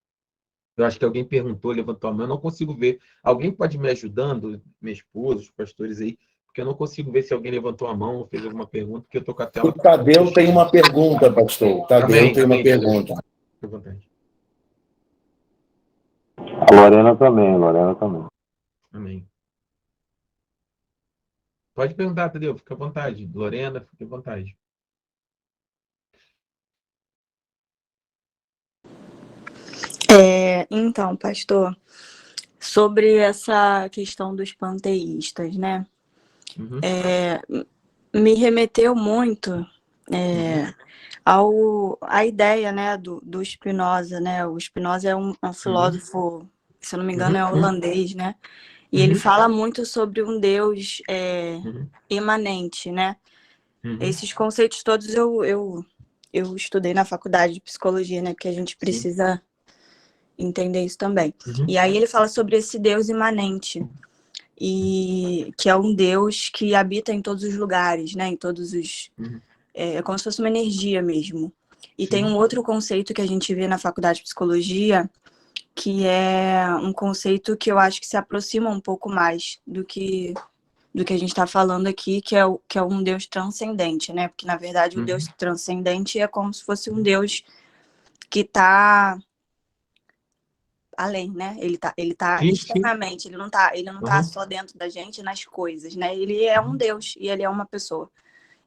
Eu acho que alguém perguntou, levantou a mão, eu não consigo ver. Alguém pode me ajudando, minha esposa, os pastores aí, porque eu não consigo ver se alguém levantou a mão ou fez alguma pergunta, porque eu estou com a tela. O Tadeu tem uma pergunta, pastor. O Tadeu tem uma pergunta. Fique à vontade. A Lorena também. Amém. Pode perguntar, Tadeu, fica à vontade. Lorena, fique à vontade. Então, pastor, sobre essa questão dos panteístas, né? Uhum. Me remeteu muito à ideia, né, do Spinoza, né? O Spinoza é um filósofo, se eu não me engano, é holandês, né? E ele fala muito sobre um Deus imanente, né? Esses conceitos todos eu estudei na faculdade de psicologia, né? Porque a gente precisa entender isso também. E aí ele fala sobre esse Deus imanente, e que é um Deus que habita em todos os lugares, né? Em todos os... É como se fosse uma energia mesmo. E tem um outro conceito que a gente vê na faculdade de psicologia, que é um conceito que eu acho que se aproxima um pouco mais do que a gente está falando aqui, que é um Deus transcendente, né? Porque, na verdade, o Deus transcendente é como se fosse um Deus que está além, né? Ele tá externamente, ele não tá só dentro da gente, nas coisas, né? Ele é um Deus e ele é uma pessoa.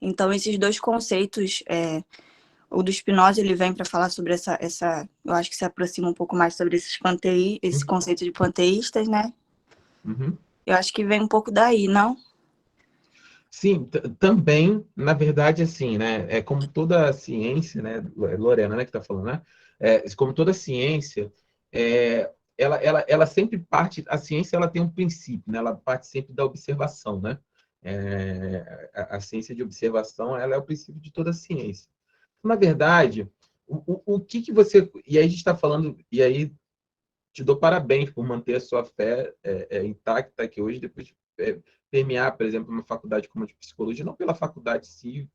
Então, esses dois conceitos, o do Spinoza, ele vem para falar sobre essa, eu acho que se aproxima um pouco mais sobre esse conceito de panteístas, né? Eu acho que vem um pouco daí, não? Sim, também, na verdade, assim, né? É como toda a ciência, né? Lorena, né, que está falando, né? Como toda ciência, ela sempre parte. A ciência ela tem um princípio, né? Ela parte sempre da observação, né? A ciência de observação, ela é o princípio de toda a ciência. Na verdade, o que você... E aí a gente está falando, e aí te dou parabéns por manter a sua fé intacta aqui hoje, depois de permear, por exemplo, uma faculdade como a de psicologia, não pela faculdade em si,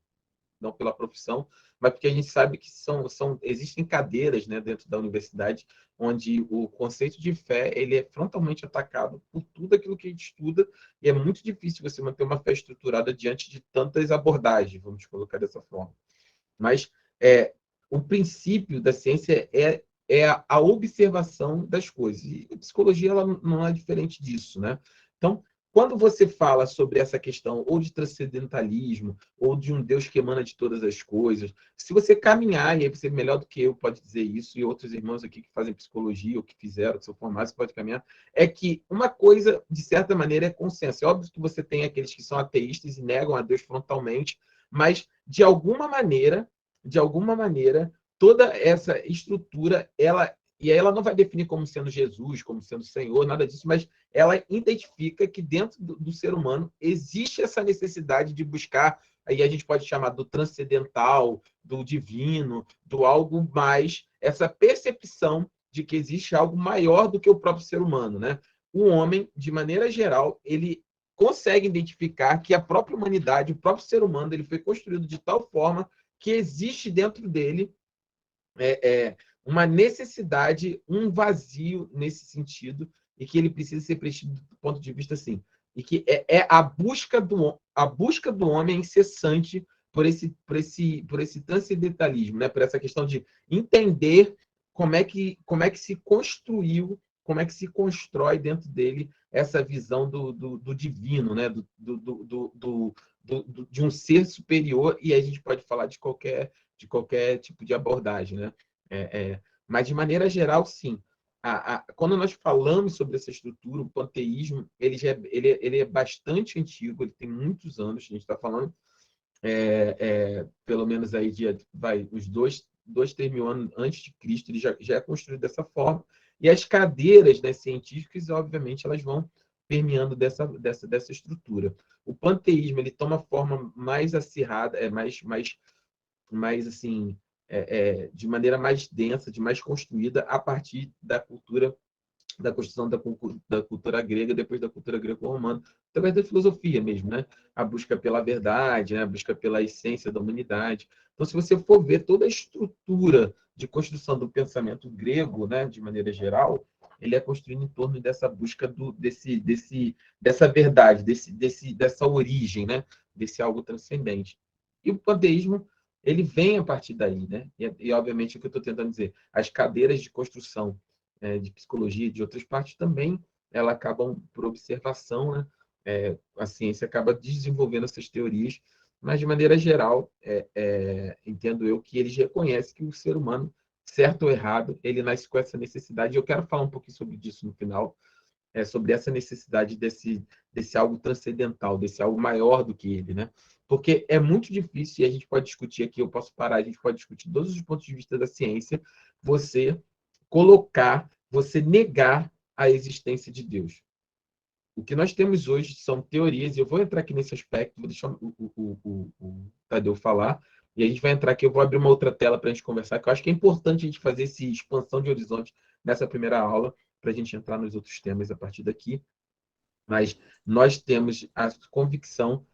não pela profissão, mas porque a gente sabe que existem cadeiras, né, dentro da universidade onde o conceito de fé ele é frontalmente atacado por tudo aquilo que a gente estuda, e é muito difícil você manter uma fé estruturada diante de tantas abordagens, vamos colocar dessa forma. Mas o princípio da ciência é a observação das coisas. E a psicologia ela não é diferente disso, né? Então, quando você fala sobre essa questão ou de transcendentalismo, ou de um Deus que emana de todas as coisas, se você caminhar, e aí você melhor do que eu pode dizer isso, e outros irmãos aqui que fazem psicologia, ou que fizeram, que são formados, pode caminhar, é que uma coisa, de certa maneira, é consenso. É óbvio que você tem aqueles que são ateístas e negam a Deus frontalmente, mas, de alguma maneira, toda essa estrutura, ela não vai definir como sendo Jesus, como sendo Senhor, nada disso, mas ela identifica que dentro do ser humano existe essa necessidade de buscar, aí a gente pode chamar do transcendental, do divino, do algo mais, essa percepção de que existe algo maior do que o próprio ser humano, né? O homem, de maneira geral, ele consegue identificar que a própria humanidade, o próprio ser humano, ele foi construído de tal forma que existe dentro dele uma necessidade, um vazio nesse sentido, e que ele precisa ser preenchido do ponto de vista assim. E que é a busca do homem incessante por esse transcendentalismo, né? Por essa questão de entender como é que se construiu, como é que se constrói dentro dele essa visão do divino, né? De um ser superior, e aí a gente pode falar de qualquer tipo de abordagem, né? Mas, de maneira geral, sim. Quando nós falamos sobre essa estrutura, o panteísmo ele é bastante antigo, ele tem muitos anos, a gente está falando pelo menos aí uns 3 mil anos antes de Cristo, ele já é construído dessa forma, e as cadeiras, né, científicas, obviamente, elas vão permeando dessa estrutura. O panteísmo ele toma forma mais acirrada, mais assim, de maneira mais densa, de mais construída, a partir da construção da cultura grega, depois da cultura greco-romana, através da filosofia mesmo, né? A busca pela verdade, né? A busca pela essência da humanidade. Então, se você for ver toda a estrutura de construção do pensamento grego, né, de maneira geral, ele é construído em torno dessa busca dessa verdade, dessa origem, né? Desse algo transcendente. E o panteísmo ele vem a partir daí, né? E obviamente, o que eu estou tentando dizer, as cadeiras de construção de psicologia e de outras partes também, elas acabam por observação, né? A ciência acaba desenvolvendo essas teorias, mas de maneira geral, entendo eu que eles reconhecem que o ser humano, certo ou errado, ele nasce com essa necessidade. Eu quero falar um pouquinho sobre isso no final, sobre essa necessidade desse algo transcendental, desse algo maior do que ele, né? Porque é muito difícil, e a gente pode discutir aqui, eu posso parar, a gente pode discutir todos os pontos de vista da ciência, você negar a existência de Deus. O que nós temos hoje são teorias, e eu vou entrar aqui nesse aspecto, vou deixar o Tadeu falar, e a gente vai entrar aqui, eu vou abrir uma outra tela para a gente conversar, que eu acho que é importante a gente fazer essa expansão de horizonte nessa primeira aula, para a gente entrar nos outros temas a partir daqui. Mas nós temos a convicção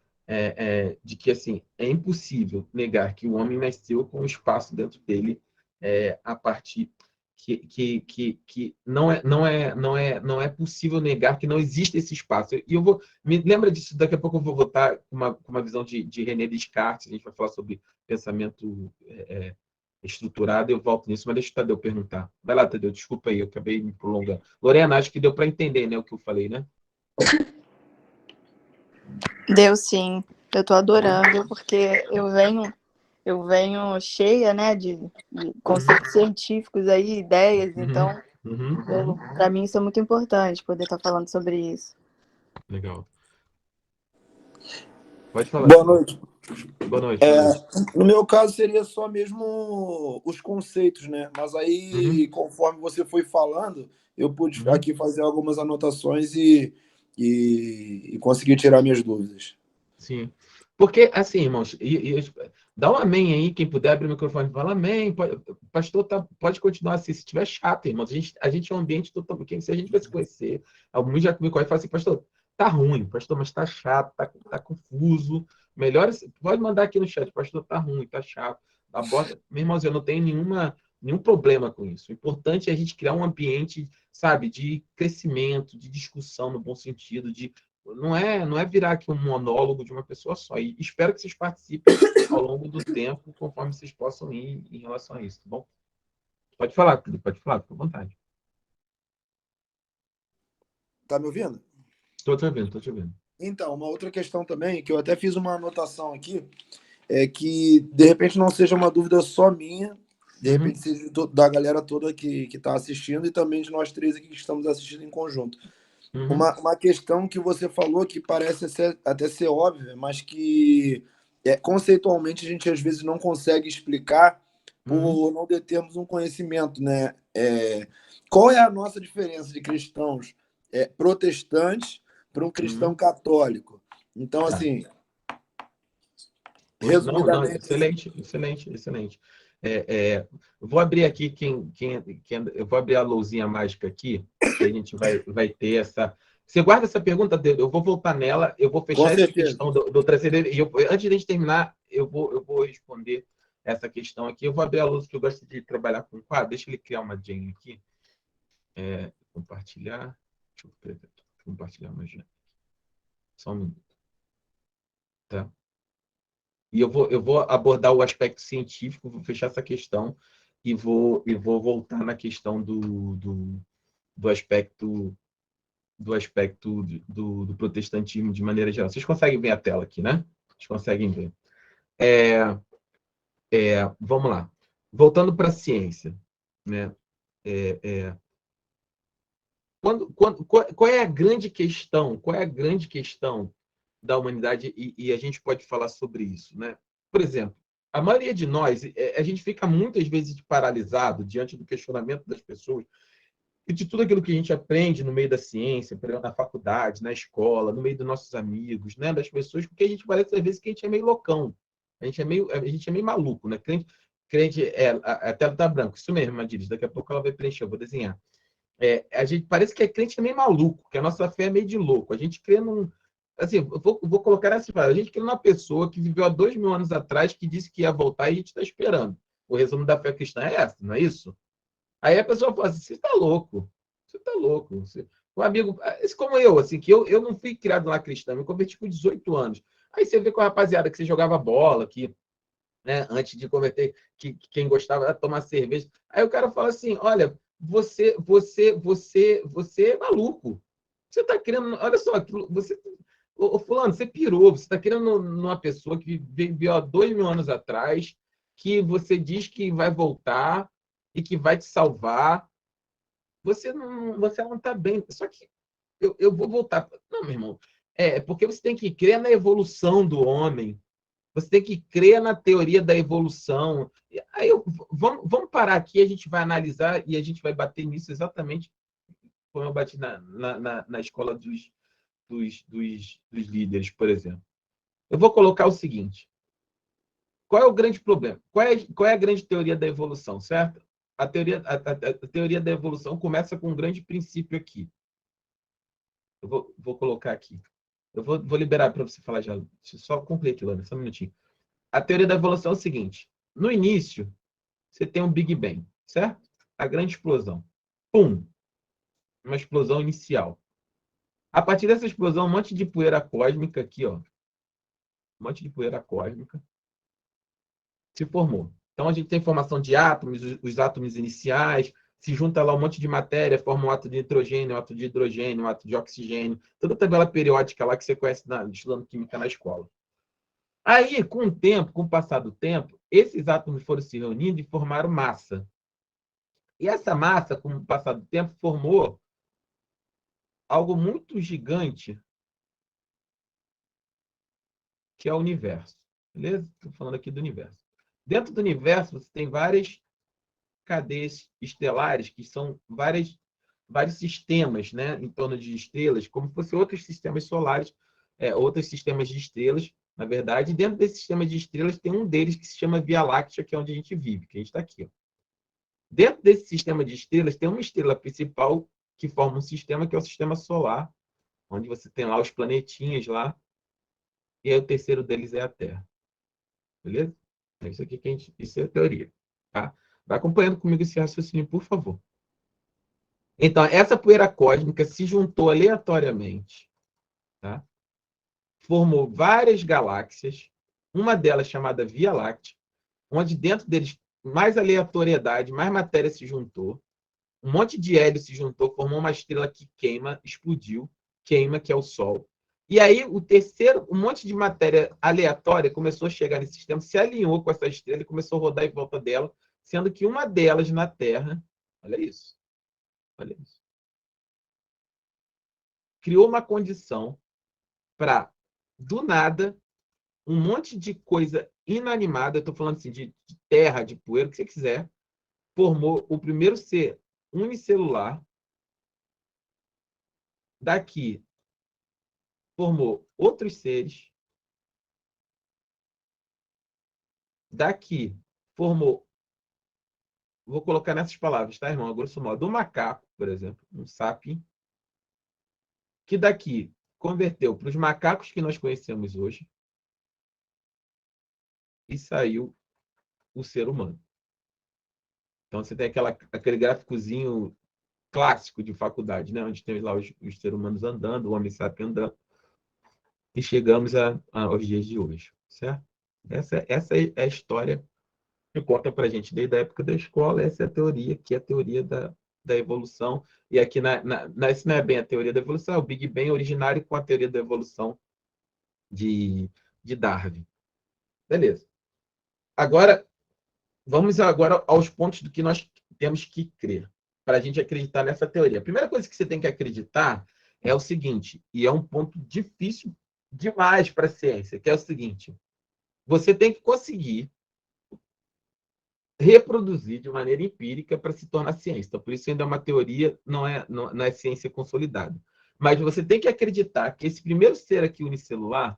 de que assim, é impossível negar que o homem nasceu com um espaço dentro dele a partir que não é possível negar que não existe esse espaço. E me lembra disso, daqui a pouco eu vou voltar com uma visão de René Descartes, a gente vai falar sobre pensamento estruturado, eu volto nisso, mas deixa o Tadeu perguntar. Vai lá, Tadeu, desculpa aí, eu acabei me prolongando. Lorena, acho que deu para entender, né, o que eu falei, né? Deu sim. Eu tô adorando, porque eu venho cheia, né, de conceitos científicos aí, ideias, então, para mim isso é muito importante, poder estar falando sobre isso. Legal. Pode falar. Boa noite. Boa noite. Boa noite. No meu caso, seria só mesmo os conceitos, né? Mas aí, conforme você foi falando, eu pude aqui fazer algumas anotações e conseguir tirar minhas dúvidas. Sim. Porque, assim, irmãos, dá um amém aí, quem puder abrir o microfone e falar amém. Pastor, pode continuar assim, se estiver chato, irmãos. A gente é um ambiente totalmente. Se a gente vai se conhecer, alguns já me conhecem e falam assim, pastor, tá ruim, pastor, mas tá chato, tá confuso. Melhor, pode mandar aqui no chat, pastor, tá ruim, tá chato. Meu irmão, eu não tenho nenhum problema com isso. O importante é a gente criar um ambiente, sabe, de crescimento, de discussão no bom sentido, não é virar aqui um monólogo de uma pessoa só. E espero que vocês participem ao longo do tempo, conforme vocês possam ir em relação a isso, tá bom? Pode falar, fica à vontade. Tá me ouvindo? Estou te ouvindo. Então, uma outra questão também, que eu até fiz uma anotação aqui, é que, de repente, não seja uma dúvida só minha, de repente seja da galera toda que está assistindo e também de nós três aqui que estamos assistindo em conjunto. Uma questão que você falou que parece até ser óbvia, mas que conceitualmente a gente às vezes não consegue explicar por não termos um conhecimento, né? Qual é a nossa diferença de cristãos protestantes para um cristão católico? Então, assim, resumidamente... Excelente. Eu vou abrir aqui eu vou abrir a lousinha mágica aqui, que a gente vai ter essa. Você guarda essa pergunta, eu vou voltar nela, eu vou fechar essa questão do traseiro. E antes de a gente terminar, eu vou responder essa questão aqui. Eu vou abrir a luz, que eu gosto de trabalhar com quadro. Deixa ele criar uma gen aqui. Compartilhar. Deixa eu compartilhar uma gen. Só um minuto. Tá? E eu vou abordar o aspecto científico, vou fechar essa questão e vou voltar na questão do aspecto do protestantismo de maneira geral. Vocês conseguem ver a tela aqui, né? Vocês conseguem ver. Vamos lá. Voltando para a ciência, né? Qual é a grande questão? Qual é a grande questão da humanidade? E a gente pode falar sobre isso, né? Por exemplo, a maioria de nós, a gente fica muitas vezes paralisado diante do questionamento das pessoas e de tudo aquilo que a gente aprende no meio da ciência, na faculdade, na escola, no meio dos nossos amigos, né? Das pessoas, porque a gente parece às vezes que a gente é meio loucão, a gente é meio maluco, né? Crente a tela tá branca, isso mesmo, Madiris, daqui a pouco ela vai preencher, eu vou desenhar. A gente parece que é crente meio maluco, que a nossa fé é meio de louco. A gente crê num. Assim, vou colocar essa palavra. A gente crê numa pessoa que viveu há 2.000 anos atrás, que disse que ia voltar e a gente está esperando. O resumo da fé cristã é essa, não é isso? Aí a pessoa fala assim: você está louco. Você está louco. Um amigo, esse como eu, assim, que eu não fui criado lá cristão, me converti com 18 anos. Aí você vê com a rapaziada que você jogava bola, que, né, antes de converter, que quem gostava de tomar cerveja. Aí o cara fala assim: olha, você é maluco. Você está querendo, olha só, fulano, você pirou, você está querendo numa pessoa que viveu há 2.000 anos atrás, que você diz que vai voltar e que vai te salvar. Você não está bem. Só que eu vou voltar. Não, meu irmão, porque você tem que crer na evolução do homem. Você tem que crer na teoria da evolução. Aí vamos parar aqui, a gente vai analisar e a gente vai bater nisso exatamente como eu bati na escola dos líderes, por exemplo. Eu vou colocar o seguinte: qual é o grande problema? Qual é a grande teoria da evolução, certo? A teoria da evolução começa com um grande princípio aqui. Eu vou colocar aqui. Eu vou liberar para você falar já. Deixa eu só concluir aqui, Lana, só um minutinho. A teoria da evolução é o seguinte: no início, você tem um Big Bang, certo? A grande explosão. Pum! Uma explosão inicial. A partir dessa explosão, um monte de poeira cósmica aqui, ó. Um monte de poeira cósmica se formou. Então, a gente tem formação de átomos, os átomos iniciais, se junta lá um monte de matéria, forma um átomo de nitrogênio, um átomo de hidrogênio, um átomo de oxigênio, toda a tabela periódica lá que você conhece estudando química na escola. Aí, com o tempo, com o passar do tempo, esses átomos foram se reunindo e formaram massa. E essa massa, com o passar do tempo, formou algo muito gigante, que é o universo. Beleza? Estou falando aqui do universo. Dentro do universo, você tem várias cadeias estelares, que são vários sistemas, né, em torno de estrelas, como se fossem outros sistemas solares, outros sistemas de estrelas, na verdade. E dentro desse sistema de estrelas tem um deles que se chama Via Láctea, que é onde a gente vive, que a gente está aqui. Ó. Dentro desse sistema de estrelas tem uma estrela principal que forma um sistema que é o sistema solar, onde você tem lá os planetinhas lá, e aí o terceiro deles é a Terra. Beleza? É isso aqui isso é a teoria. Tá? Vai acompanhando comigo esse raciocínio, por favor. Então, essa poeira cósmica se juntou aleatoriamente, tá? Formou várias galáxias, uma delas chamada Via Láctea, onde dentro deles mais aleatoriedade, mais matéria se juntou, um monte de hélio se juntou, formou uma estrela que queima, explodiu, queima, que é o Sol. E aí, um monte de matéria aleatória começou a chegar nesse sistema, se alinhou com essa estrela e começou a rodar em volta dela, sendo que uma delas na Terra, olha isso, criou uma condição para, do nada, um monte de coisa inanimada, eu estou falando assim, de terra, de poeira, o que você quiser, formou o primeiro ser unicelular. Daqui, formou outros seres. Daqui, formou, vou colocar nessas palavras, tá, irmão? A grosso modo, um macaco, por exemplo, um sapien, que daqui converteu para os macacos que nós conhecemos hoje e saiu o ser humano. Então, você tem aquele gráficozinho clássico de faculdade, né? Onde tem lá os seres humanos andando, o homem sapien andando, e chegamos aos dias de hoje, certo? Essa é a história que conta para a gente desde a época da escola. Essa é a teoria, que é a teoria da evolução. E aqui, isso não é bem a teoria da evolução, é o Big Bang originário com a teoria da evolução de Darwin. Beleza. Agora, vamos aos pontos do que nós temos que crer. para a gente acreditar nessa teoria. A primeira coisa que você tem que acreditar é o seguinte, e é um ponto difícil demais para a ciência, que é o seguinte: você tem que conseguir reproduzir de maneira empírica para se tornar ciência. Então, por isso ainda é uma teoria, não é ciência consolidada. Mas você tem que acreditar que esse primeiro ser aqui unicelular,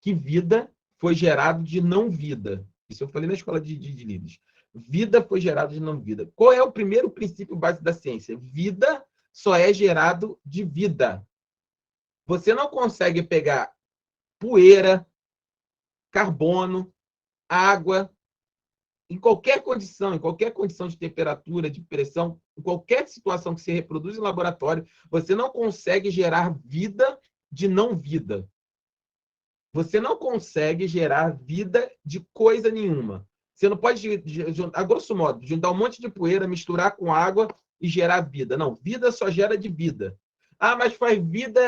que vida foi gerado de não vida. Isso eu falei na escola de líderes. Vida foi gerado de não vida. Qual é o primeiro princípio básico da ciência? Vida só é gerado de vida. Você não consegue pegar poeira, carbono, água, em qualquer condição de temperatura, de pressão, em qualquer situação que se reproduz em laboratório, você não consegue gerar vida de não vida. Você não consegue gerar vida de coisa nenhuma. Você não pode, a grosso modo, juntar um monte de poeira, misturar com água e gerar vida. Não, vida só gera de vida. Ah, mas faz vida,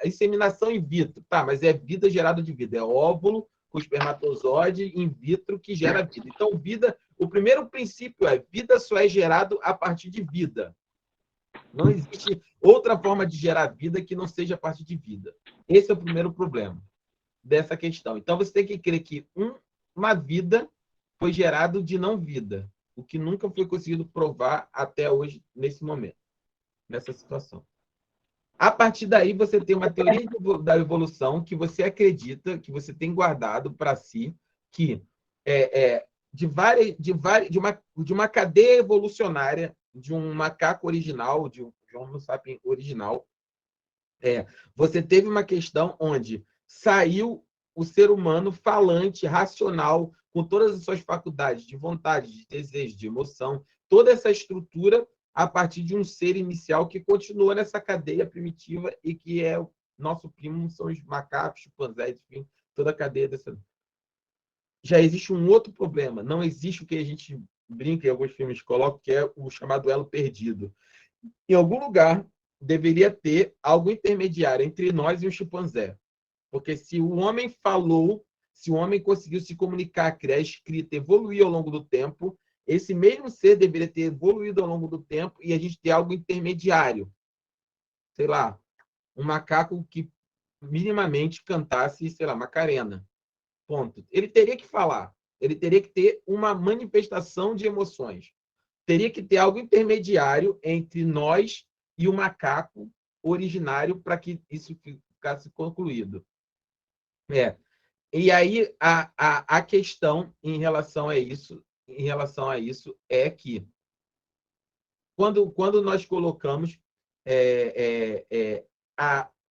a inseminação in vitro. Tá, mas é vida gerada de vida. É óvulo com espermatozoide in vitro que gera vida. Então, vida, o primeiro princípio é vida só é gerado a partir de vida. Não existe outra forma de gerar vida que não seja a partir de vida. Esse é o primeiro problema dessa questão. Então, você tem que crer que uma vida foi gerada de não vida, o que nunca foi conseguido provar até hoje, nesse momento, nessa situação. A partir daí, você tem uma teoria da evolução que você acredita, que você tem guardado para si, que de uma cadeia evolucionária de um macaco original, de um Homo sapiens original, você teve uma questão onde saiu o ser humano falante, racional, com todas as suas faculdades de vontade, de desejo, de emoção, toda essa estrutura a partir de um ser inicial que continua nessa cadeia primitiva e que é o nosso primo, são os macacos, chimpanzés, enfim, toda a cadeia dessa... Já existe um outro problema, não existe o que a gente brinca em alguns filmes colocam, que é o chamado elo perdido. Em algum lugar deveria ter algo intermediário entre nós e o chimpanzé. Porque se o homem falou, se o homem conseguiu se comunicar, criar escrita, evoluir ao longo do tempo, esse mesmo ser deveria ter evoluído ao longo do tempo e a gente ter algo intermediário. Sei lá, um macaco que minimamente cantasse, sei lá, Macarena. Ponto. Ele teria que falar. Ele teria que ter uma manifestação de emoções. Teria que ter algo intermediário entre nós e o macaco originário para que isso ficasse concluído. E aí a questão em relação a isso é que quando nós colocamos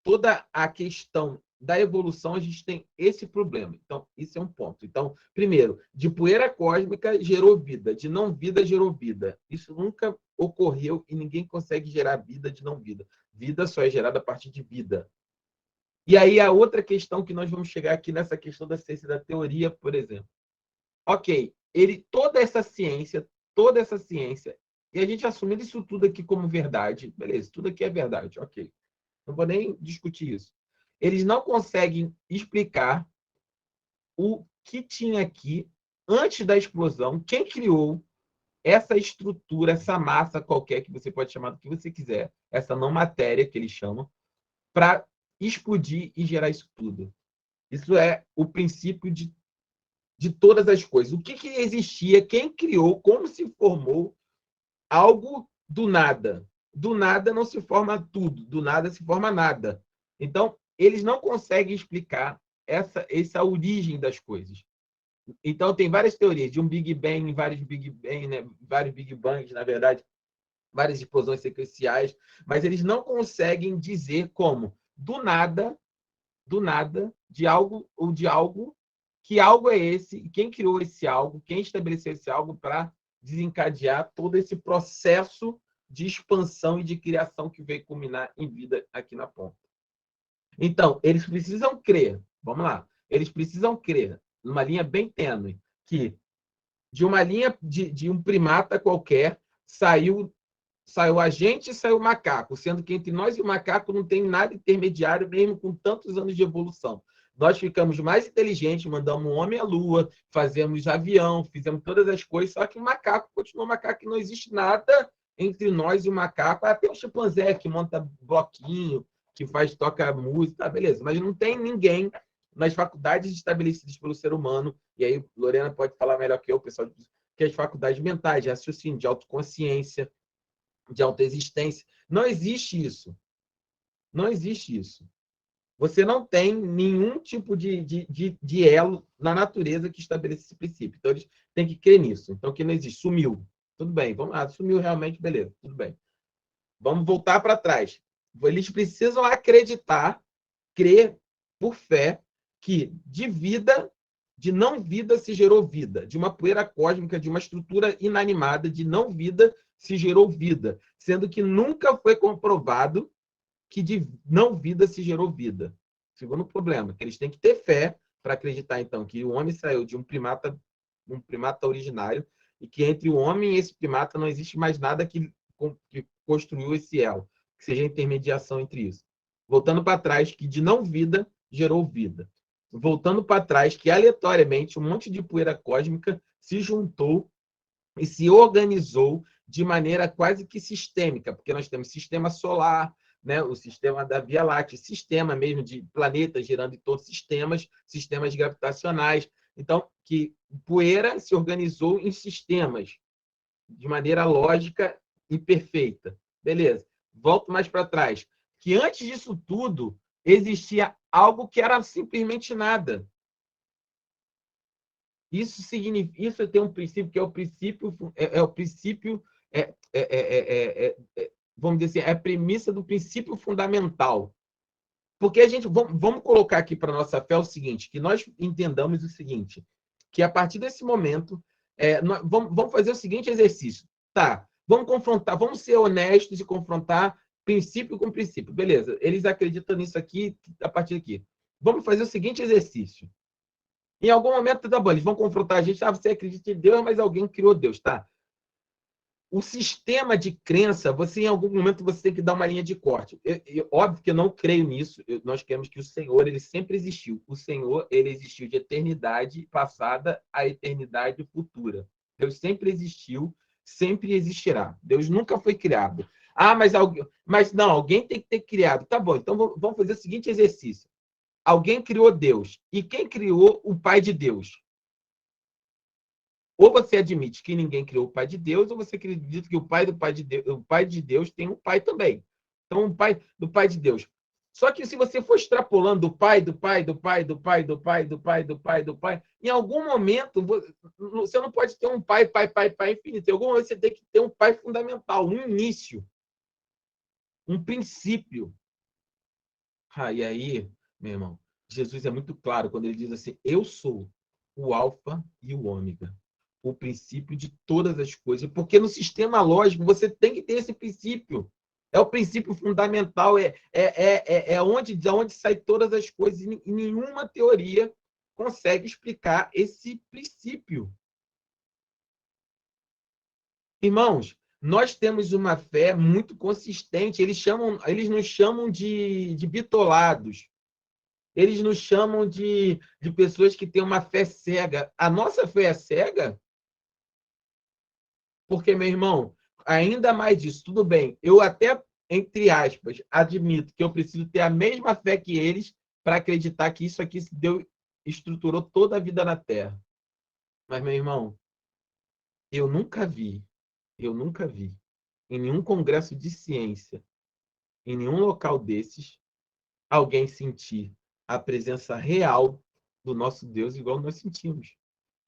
toda a questão da evolução, a gente tem esse problema. Então, isso é um ponto. Então, primeiro, de poeira cósmica gerou vida, de não vida gerou vida. Isso nunca ocorreu e ninguém consegue gerar vida de não vida. Vida só é gerada a partir de vida. E aí a outra questão que nós vamos chegar aqui nessa questão da ciência da teoria, por exemplo. Ok, toda essa ciência, e a gente assumindo isso tudo aqui como verdade, beleza, tudo aqui é verdade, ok. Não vou nem discutir isso. Eles não conseguem explicar o que tinha aqui antes da explosão, quem criou essa estrutura, essa massa qualquer, que você pode chamar do que você quiser, essa não matéria que eles chamam, para explodir e gerar isso tudo. Isso é o princípio de todas as coisas. O que existia, quem criou, como se formou algo do nada. Do nada não se forma tudo, do nada se forma nada. Então, eles não conseguem explicar essa origem das coisas. Então, tem várias teorias de um Big Bang, vários Big Bang, né? Vários Big Bangs, na verdade, várias explosões sequenciais, mas eles não conseguem dizer como, do nada, de algo, que algo é esse, quem criou esse algo, quem estabeleceu esse algo para desencadear todo esse processo de expansão e de criação que veio culminar em vida aqui na ponta. Então, eles precisam crer, vamos lá, eles precisam crer, numa linha bem tênue, que de uma linha de um primata qualquer saiu a gente e saiu o macaco, sendo que entre nós e o macaco não tem nada intermediário, mesmo com tantos anos de evolução. Nós ficamos mais inteligentes, mandamos um homem à lua, fazemos avião, fizemos todas as coisas, só que o macaco continua macaco, não existe nada entre nós e o macaco. Até o chimpanzé que monta bloquinho, que toca música, tá, beleza. Mas não tem ninguém nas faculdades estabelecidas pelo ser humano, e aí Lorena pode falar melhor que eu, pessoal, que as faculdades mentais, de raciocínio, de autoconsciência, de autoexistência. Não existe isso. Não existe isso. Você não tem nenhum tipo de elo na natureza que estabeleça esse princípio. Então, eles têm que crer nisso. Então, que não existe. Sumiu. Tudo bem. Vamos lá. Sumiu realmente, beleza. Tudo bem. Vamos voltar para trás. Eles precisam acreditar, crer por fé, que de não vida se gerou vida. De uma poeira cósmica, de uma estrutura inanimada, de não vida se gerou vida. Sendo que nunca foi comprovado que de não vida se gerou vida. Segundo problema, que eles têm que ter fé para acreditar, então, que o homem saiu de um primata originário e que entre o homem e esse primata não existe mais nada que construiu esse elo, que seja a intermediação entre isso. Voltando para trás, que de não vida gerou vida. Voltando para trás, que aleatoriamente um monte de poeira cósmica se juntou e se organizou de maneira quase que sistêmica, porque nós temos sistema solar, né, o sistema da Via Láctea, sistema mesmo de planetas girando em todos os sistemas gravitacionais. Então, que poeira se organizou em sistemas de maneira lógica e perfeita. Beleza. Volto mais para trás. Que antes disso tudo, existia algo que era simplesmente nada. Isso tem um princípio que é o princípio, vamos dizer assim, é a premissa do princípio fundamental. Porque a gente, vamos colocar aqui para a nossa fé o seguinte, que nós entendamos o seguinte, que a partir desse momento, vamos fazer o seguinte exercício. Tá, vamos confrontar, vamos ser honestos e confrontar princípio com princípio. Beleza, eles acreditam nisso aqui, a partir daqui. Vamos fazer o seguinte exercício. Em algum momento, tá bom, eles vão confrontar a gente, você acredita em Deus, mas alguém criou Deus, tá? O sistema de crença, em algum momento, você tem que dar uma linha de corte. Óbvio que eu não creio nisso, nós queremos que o Senhor, ele sempre existiu. O Senhor, ele existiu de eternidade passada à eternidade futura. Deus sempre existiu, sempre existirá. Deus nunca foi criado. Mas não, alguém tem que ter criado. Tá bom, então vamos fazer o seguinte exercício. Alguém criou Deus. E quem criou o Pai de Deus? Ou você admite que ninguém criou o Pai de Deus, ou você acredita que o Pai de Deus tem um Pai também. Então, o Pai do Pai de Deus. Só que se você for extrapolando do Pai, em algum momento você não pode ter um Pai infinito. Em algum momento você tem que ter um Pai fundamental, um início, um princípio. E aí, meu irmão, Jesus é muito claro quando ele diz assim: eu sou o alfa e o ômega, o princípio de todas as coisas, porque no sistema lógico você tem que ter esse princípio. É o princípio fundamental, de onde saem todas as coisas, e nenhuma teoria consegue explicar esse princípio. Irmãos, nós temos uma fé muito consistente. Eles nos chamam de bitolados. Eles nos chamam de pessoas que têm uma fé cega. A nossa fé é cega? Porque, meu irmão, ainda mais disso, tudo bem, eu até, entre aspas, admito que eu preciso ter a mesma fé que eles para acreditar que isso aqui estruturou toda a vida na Terra. Mas, meu irmão, eu nunca vi, em nenhum congresso de ciência, em nenhum local desses, alguém sentir a presença real do nosso Deus igual nós sentimos.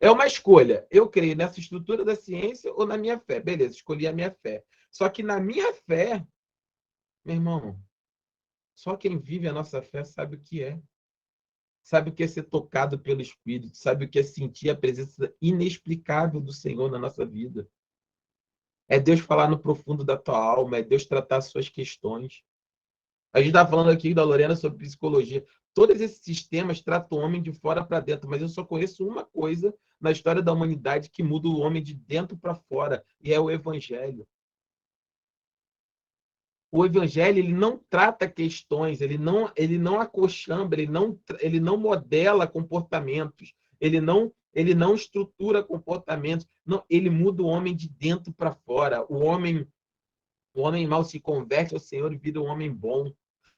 É uma escolha. Eu creio nessa estrutura da ciência ou na minha fé. Beleza, escolhi a minha fé. Só que na minha fé, meu irmão, só quem vive a nossa fé sabe o que é. Sabe o que é ser tocado pelo Espírito. Sabe o que é sentir a presença inexplicável do Senhor na nossa vida. É Deus falar no profundo da tua alma. É Deus tratar as suas questões. A gente está falando aqui da Lorena sobre psicologia. Todos esses sistemas tratam o homem de fora para dentro, mas eu só conheço uma coisa na história da humanidade que muda o homem de dentro para fora, e é o Evangelho. o evangelho ele não trata questões, ele não acochamba, ele não modela comportamentos, ele não estrutura comportamentos, não, ele muda o homem de dentro para fora. O homem mau se converte ao Senhor e vira um homem bom.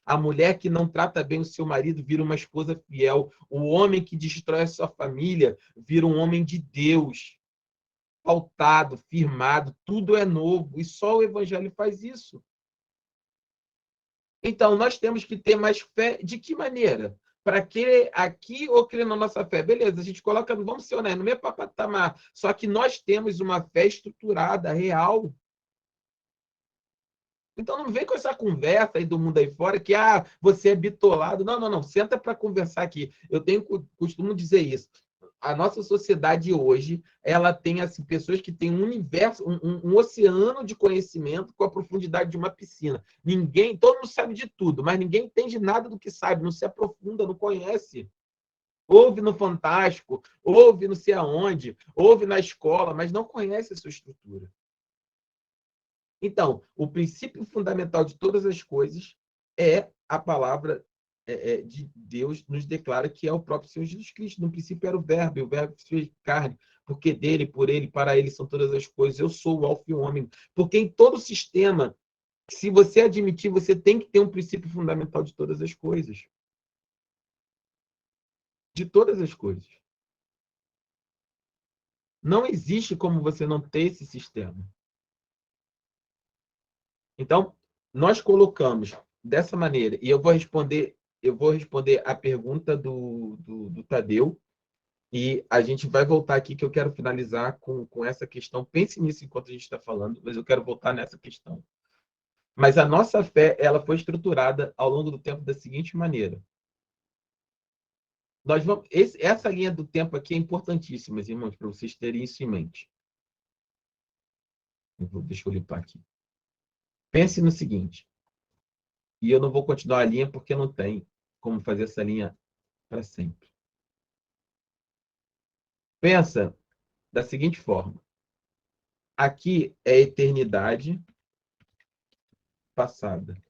A mulher que não trata bem o seu marido vira uma esposa fiel. O homem que destrói a sua família vira um homem de Deus, pautado, firmado, tudo é novo. E só o evangelho faz isso. Então, nós temos que ter mais fé. De que maneira? Para crer aqui ou crer na nossa fé? Beleza, a gente coloca, vamos ser honestos, no mesmo patamar. Só que nós temos uma fé estruturada, real. Então, não vem com essa conversa aí do mundo aí fora que você é bitolado. Não. Senta para conversar aqui. Eu costumo dizer isso. A nossa sociedade hoje, ela tem assim, pessoas que têm um universo, um oceano de conhecimento com a profundidade de uma piscina. Todo mundo sabe de tudo, mas ninguém entende nada do que sabe, não se aprofunda, não conhece. Ouve no Fantástico, ouve não sei aonde, ouve na escola, mas não conhece a sua estrutura. Então, o princípio fundamental de todas as coisas é a palavra de Deus nos declara que é o próprio Senhor Jesus Cristo. No princípio era o Verbo, e o Verbo se fez carne, porque dele, por ele, para ele são todas as coisas. Eu sou o alfa e o ômega. Porque em todo sistema, se você admitir, você tem que ter um princípio fundamental de todas as coisas. De todas as coisas. Não existe como você não ter esse sistema. Então, nós colocamos dessa maneira, e eu vou responder a pergunta do Tadeu, e a gente vai voltar aqui, que eu quero finalizar com essa questão. Pense nisso enquanto a gente está falando, mas eu quero voltar nessa questão. Mas a nossa fé, ela foi estruturada ao longo do tempo da seguinte maneira. Essa linha do tempo aqui é importantíssima, irmãos, para vocês terem isso em mente. Deixa eu limpar aqui. Pense no seguinte, e eu não vou continuar a linha porque não tem como fazer essa linha para sempre. Pensa da seguinte forma. Aqui é a eternidade passada.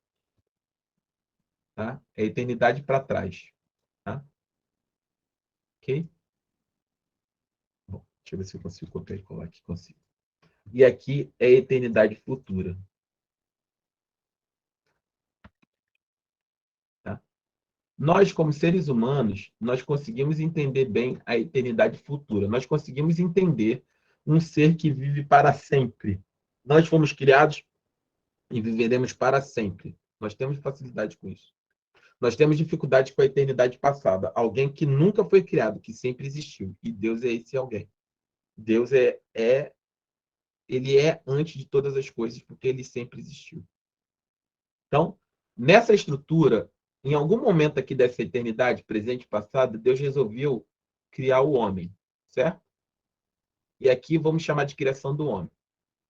Tá? É a eternidade para trás. Tá? Ok? Bom, deixa eu ver se eu consigo copiar e colar aqui. Consigo. E aqui é a eternidade futura. Tá? Nós, como seres humanos, nós conseguimos entender bem a eternidade futura. Nós conseguimos entender um ser que vive para sempre. Nós fomos criados e viveremos para sempre. Nós temos facilidade com isso. Nós temos dificuldade com a eternidade passada. Alguém que nunca foi criado, que sempre existiu. E Deus é esse alguém. Deus ele é antes de todas as coisas, porque ele sempre existiu. Então, nessa estrutura, em algum momento aqui dessa eternidade, presente e passada, Deus resolveu criar o homem, certo? E aqui vamos chamar de criação do homem.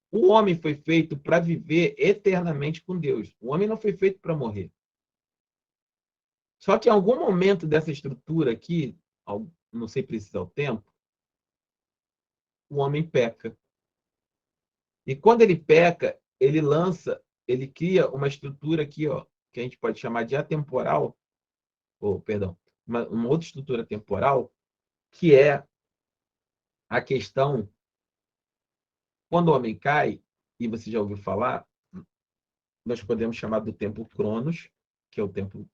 O homem foi feito para viver eternamente com Deus. O homem não foi feito para morrer. Só que em algum momento dessa estrutura aqui, não sei precisar o tempo, o homem peca. E quando ele peca, ele cria uma estrutura aqui, ó, que a gente pode chamar de atemporal, uma outra estrutura temporal, que é a questão, quando o homem cai, e você já ouviu falar, nós podemos chamar do tempo Cronos, que é o tempo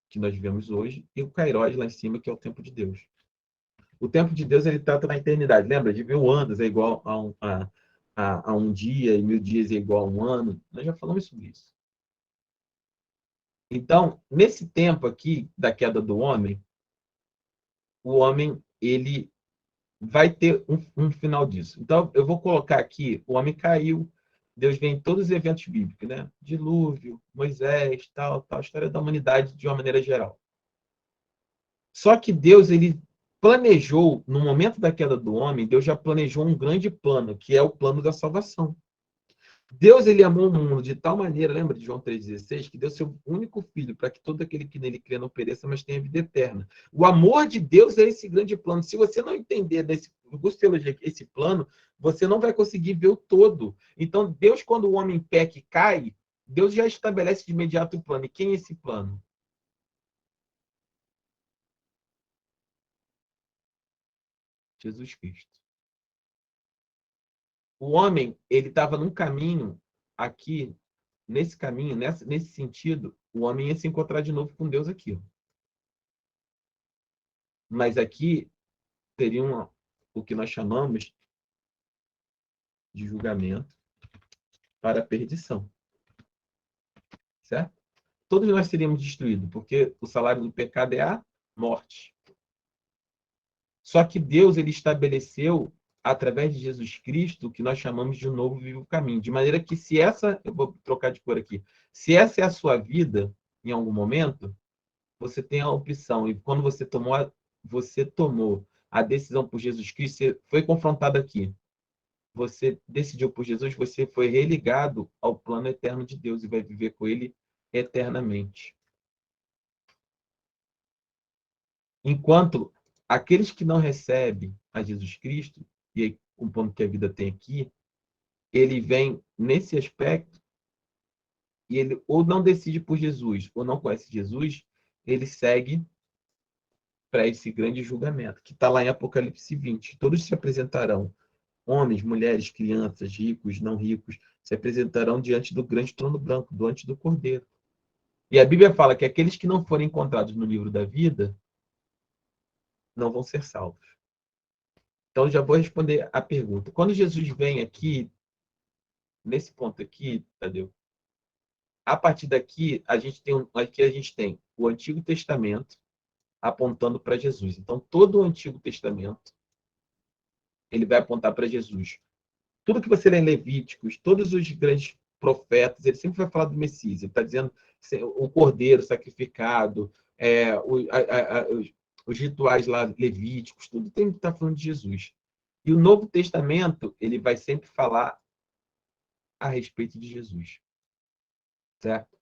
que nós vivemos hoje, e o Kairos lá em cima, que é o tempo de Deus. O tempo de Deus, ele trata na eternidade. Lembra? De 1000 anos é igual a um dia, e 1000 dias é igual a um ano. Nós já falamos sobre isso. Então, nesse tempo aqui da queda do homem, o homem, ele vai ter um final disso. Então, eu vou colocar aqui, o homem caiu, Deus vem em todos os eventos bíblicos, né? Dilúvio, Moisés, tal, a história da humanidade de uma maneira geral. Só que Deus, ele planejou, no momento da queda do homem, Deus já planejou um grande plano, que é o plano da salvação. Deus, ele amou o mundo de tal maneira, lembra de João 3,16, que deu seu único filho, para que todo aquele que nele crê não pereça, mas tenha vida eterna. O amor de Deus é esse grande plano. Se você não entender esse plano, você não vai conseguir ver o todo. Então, Deus, quando o homem peca e cai, Deus já estabelece de imediato o plano. E quem é esse plano? Jesus Cristo. O homem, ele estava num caminho aqui, nesse caminho, nesse sentido, o homem ia se encontrar de novo com Deus aqui. Mas aqui teria o que nós chamamos de julgamento para a perdição. Certo? Todos nós seríamos destruídos, porque o salário do pecado é a morte. Só que Deus, ele estabeleceu, através de Jesus Cristo, o que nós chamamos de um novo vivo caminho. De maneira que se essa, eu vou trocar de cor aqui, se essa é a sua vida, em algum momento, você tem a opção. E quando você tomou a decisão por Jesus Cristo, você foi confrontado aqui. Você decidiu por Jesus, você foi religado ao plano eterno de Deus e vai viver com ele eternamente. Enquanto aqueles que não recebem a Jesus Cristo, e aí, o ponto que a vida tem aqui, ele vem nesse aspecto e ele ou não decide por Jesus, ou não conhece Jesus, ele segue para esse grande julgamento, que está lá em Apocalipse 20. Todos se apresentarão, homens, mulheres, crianças, ricos, não ricos, se apresentarão diante do grande trono branco, diante do Cordeiro. E a Bíblia fala que aqueles que não forem encontrados no livro da vida não vão ser salvos. Então, já vou responder a pergunta. Quando Jesus vem aqui, nesse ponto aqui, Tadeu, a partir daqui, a gente tem o Antigo Testamento apontando para Jesus. Então, todo o Antigo Testamento, ele vai apontar para Jesus. Tudo que você lê em Levíticos, todos os grandes profetas, ele sempre vai falar do Messias. Ele está dizendo o cordeiro sacrificado, os rituais lá levíticos, tudo tem que estar falando de Jesus. E o Novo Testamento, ele vai sempre falar a respeito de Jesus. Certo?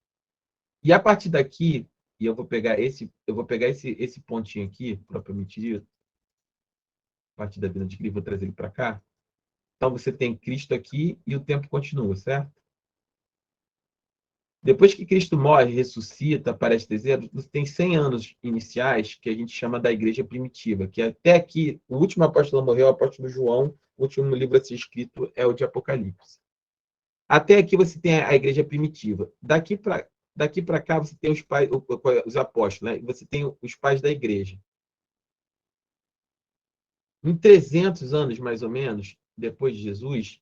E a partir daqui, e eu vou pegar esse pontinho aqui, propriamente dito, a partir da vida de Cristo, vou trazer ele para cá. Então você tem Cristo aqui e o tempo continua, certo? Depois que Cristo morre, ressuscita, aparece dezembro, você tem 100 anos iniciais que a gente chama da igreja primitiva, que até aqui, o último apóstolo morreu, o apóstolo João, o último livro a ser escrito é o de Apocalipse. Até aqui você tem a igreja primitiva. Daqui para cá você tem os apóstolos, né? Você tem os pais da igreja. Em 300 anos, mais ou menos, depois de Jesus,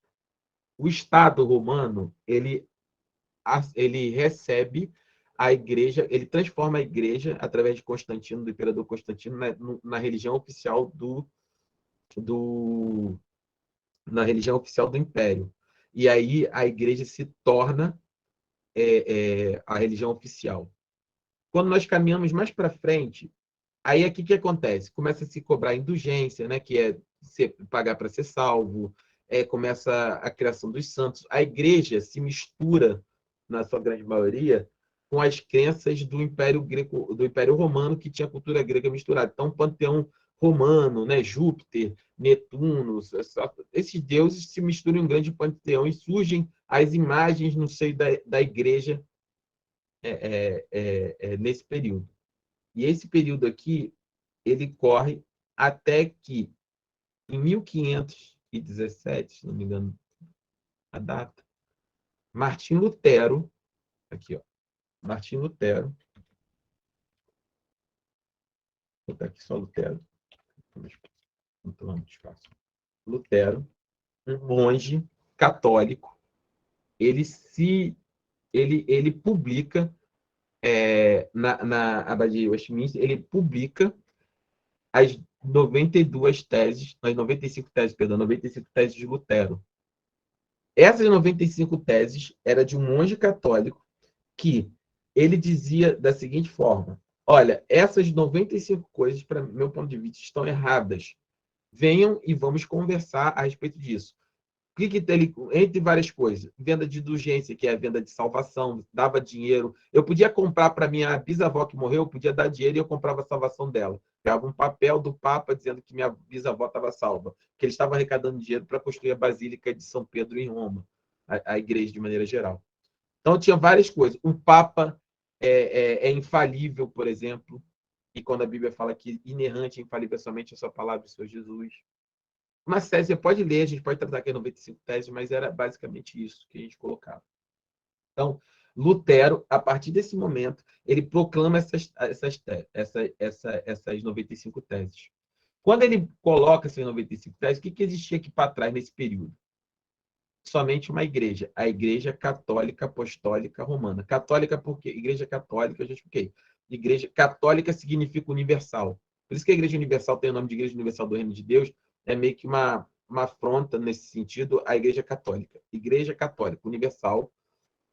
o Estado romano, ele recebe a igreja, ele transforma a igreja, através de Constantino, do imperador Constantino, na religião oficial na religião oficial do império. E aí a igreja se torna a religião oficial. Quando nós caminhamos mais para frente, aí aqui que acontece? Começa a se cobrar indulgência, né? Que é pagar para ser salvo, começa a criação dos santos. A igreja se mistura, na sua grande maioria, com as crenças do Império Grego, do Império Romano, que tinha a cultura grega misturada. Então, o panteão romano, né? Júpiter, Netuno, esses deuses se misturam em um grande panteão e surgem as imagens no seio da igreja nesse período. E esse período aqui, ele corre até que, em 1517, se não me engano a data, Martim Lutero, aqui, ó, Martim Lutero, vou botar aqui só Lutero, não estou lá no espaço. Lutero, um monge católico, ele publica na Abadia de Westminster, ele publica as 95 teses de Lutero. Essas 95 teses eram de um monge católico que ele dizia da seguinte forma: olha, essas 95 coisas, para meu ponto de vista, estão erradas. Venham e vamos conversar a respeito disso. O que ele, entre várias coisas, venda de indulgência, que é a venda de salvação, dava dinheiro. Eu podia comprar para minha bisavó que morreu, eu podia dar dinheiro e eu comprava a salvação dela. Pegava um papel do Papa dizendo que minha bisavó estava salva, que ele estava arrecadando dinheiro para construir a Basílica de São Pedro em Roma, a igreja de maneira geral. Então, tinha várias coisas. O Papa é infalível, por exemplo, e quando a Bíblia fala que inerrante, infalível é somente a sua palavra, o Senhor Jesus. Uma série, você pode ler, a gente pode tratar aqui 95 teses, mas era basicamente isso que a gente colocava. Então, Lutero, a partir desse momento, ele proclama essas 95 teses. Quando ele coloca essas 95 teses, o que existia aqui para trás nesse período? Somente uma igreja, a Igreja Católica Apostólica Romana. Católica porque Igreja Católica, eu já expliquei. Igreja Católica significa universal. Por isso que a Igreja Universal tem o nome de Igreja Universal do Reino de Deus, é meio que uma afronta nesse sentido à Igreja Católica. Igreja Católica, universal,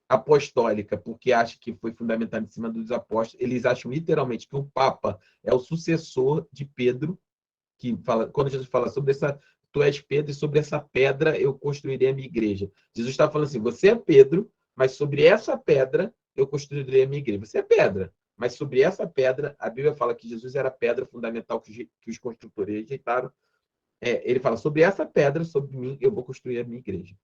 apostólica, porque acha que foi fundamentada em cima dos apóstolos. Eles acham literalmente que o Papa é o sucessor de Pedro, que fala, quando Jesus fala sobre essa, tu és Pedro, e sobre essa pedra eu construirei a minha igreja. Jesus está falando assim, você é Pedro, mas sobre essa pedra eu construirei a minha igreja. Você é pedra, mas sobre essa pedra, a Bíblia fala que Jesus era a pedra fundamental que os construtores rejeitaram. Ele fala, sobre essa pedra, sobre mim, eu vou construir a minha igreja.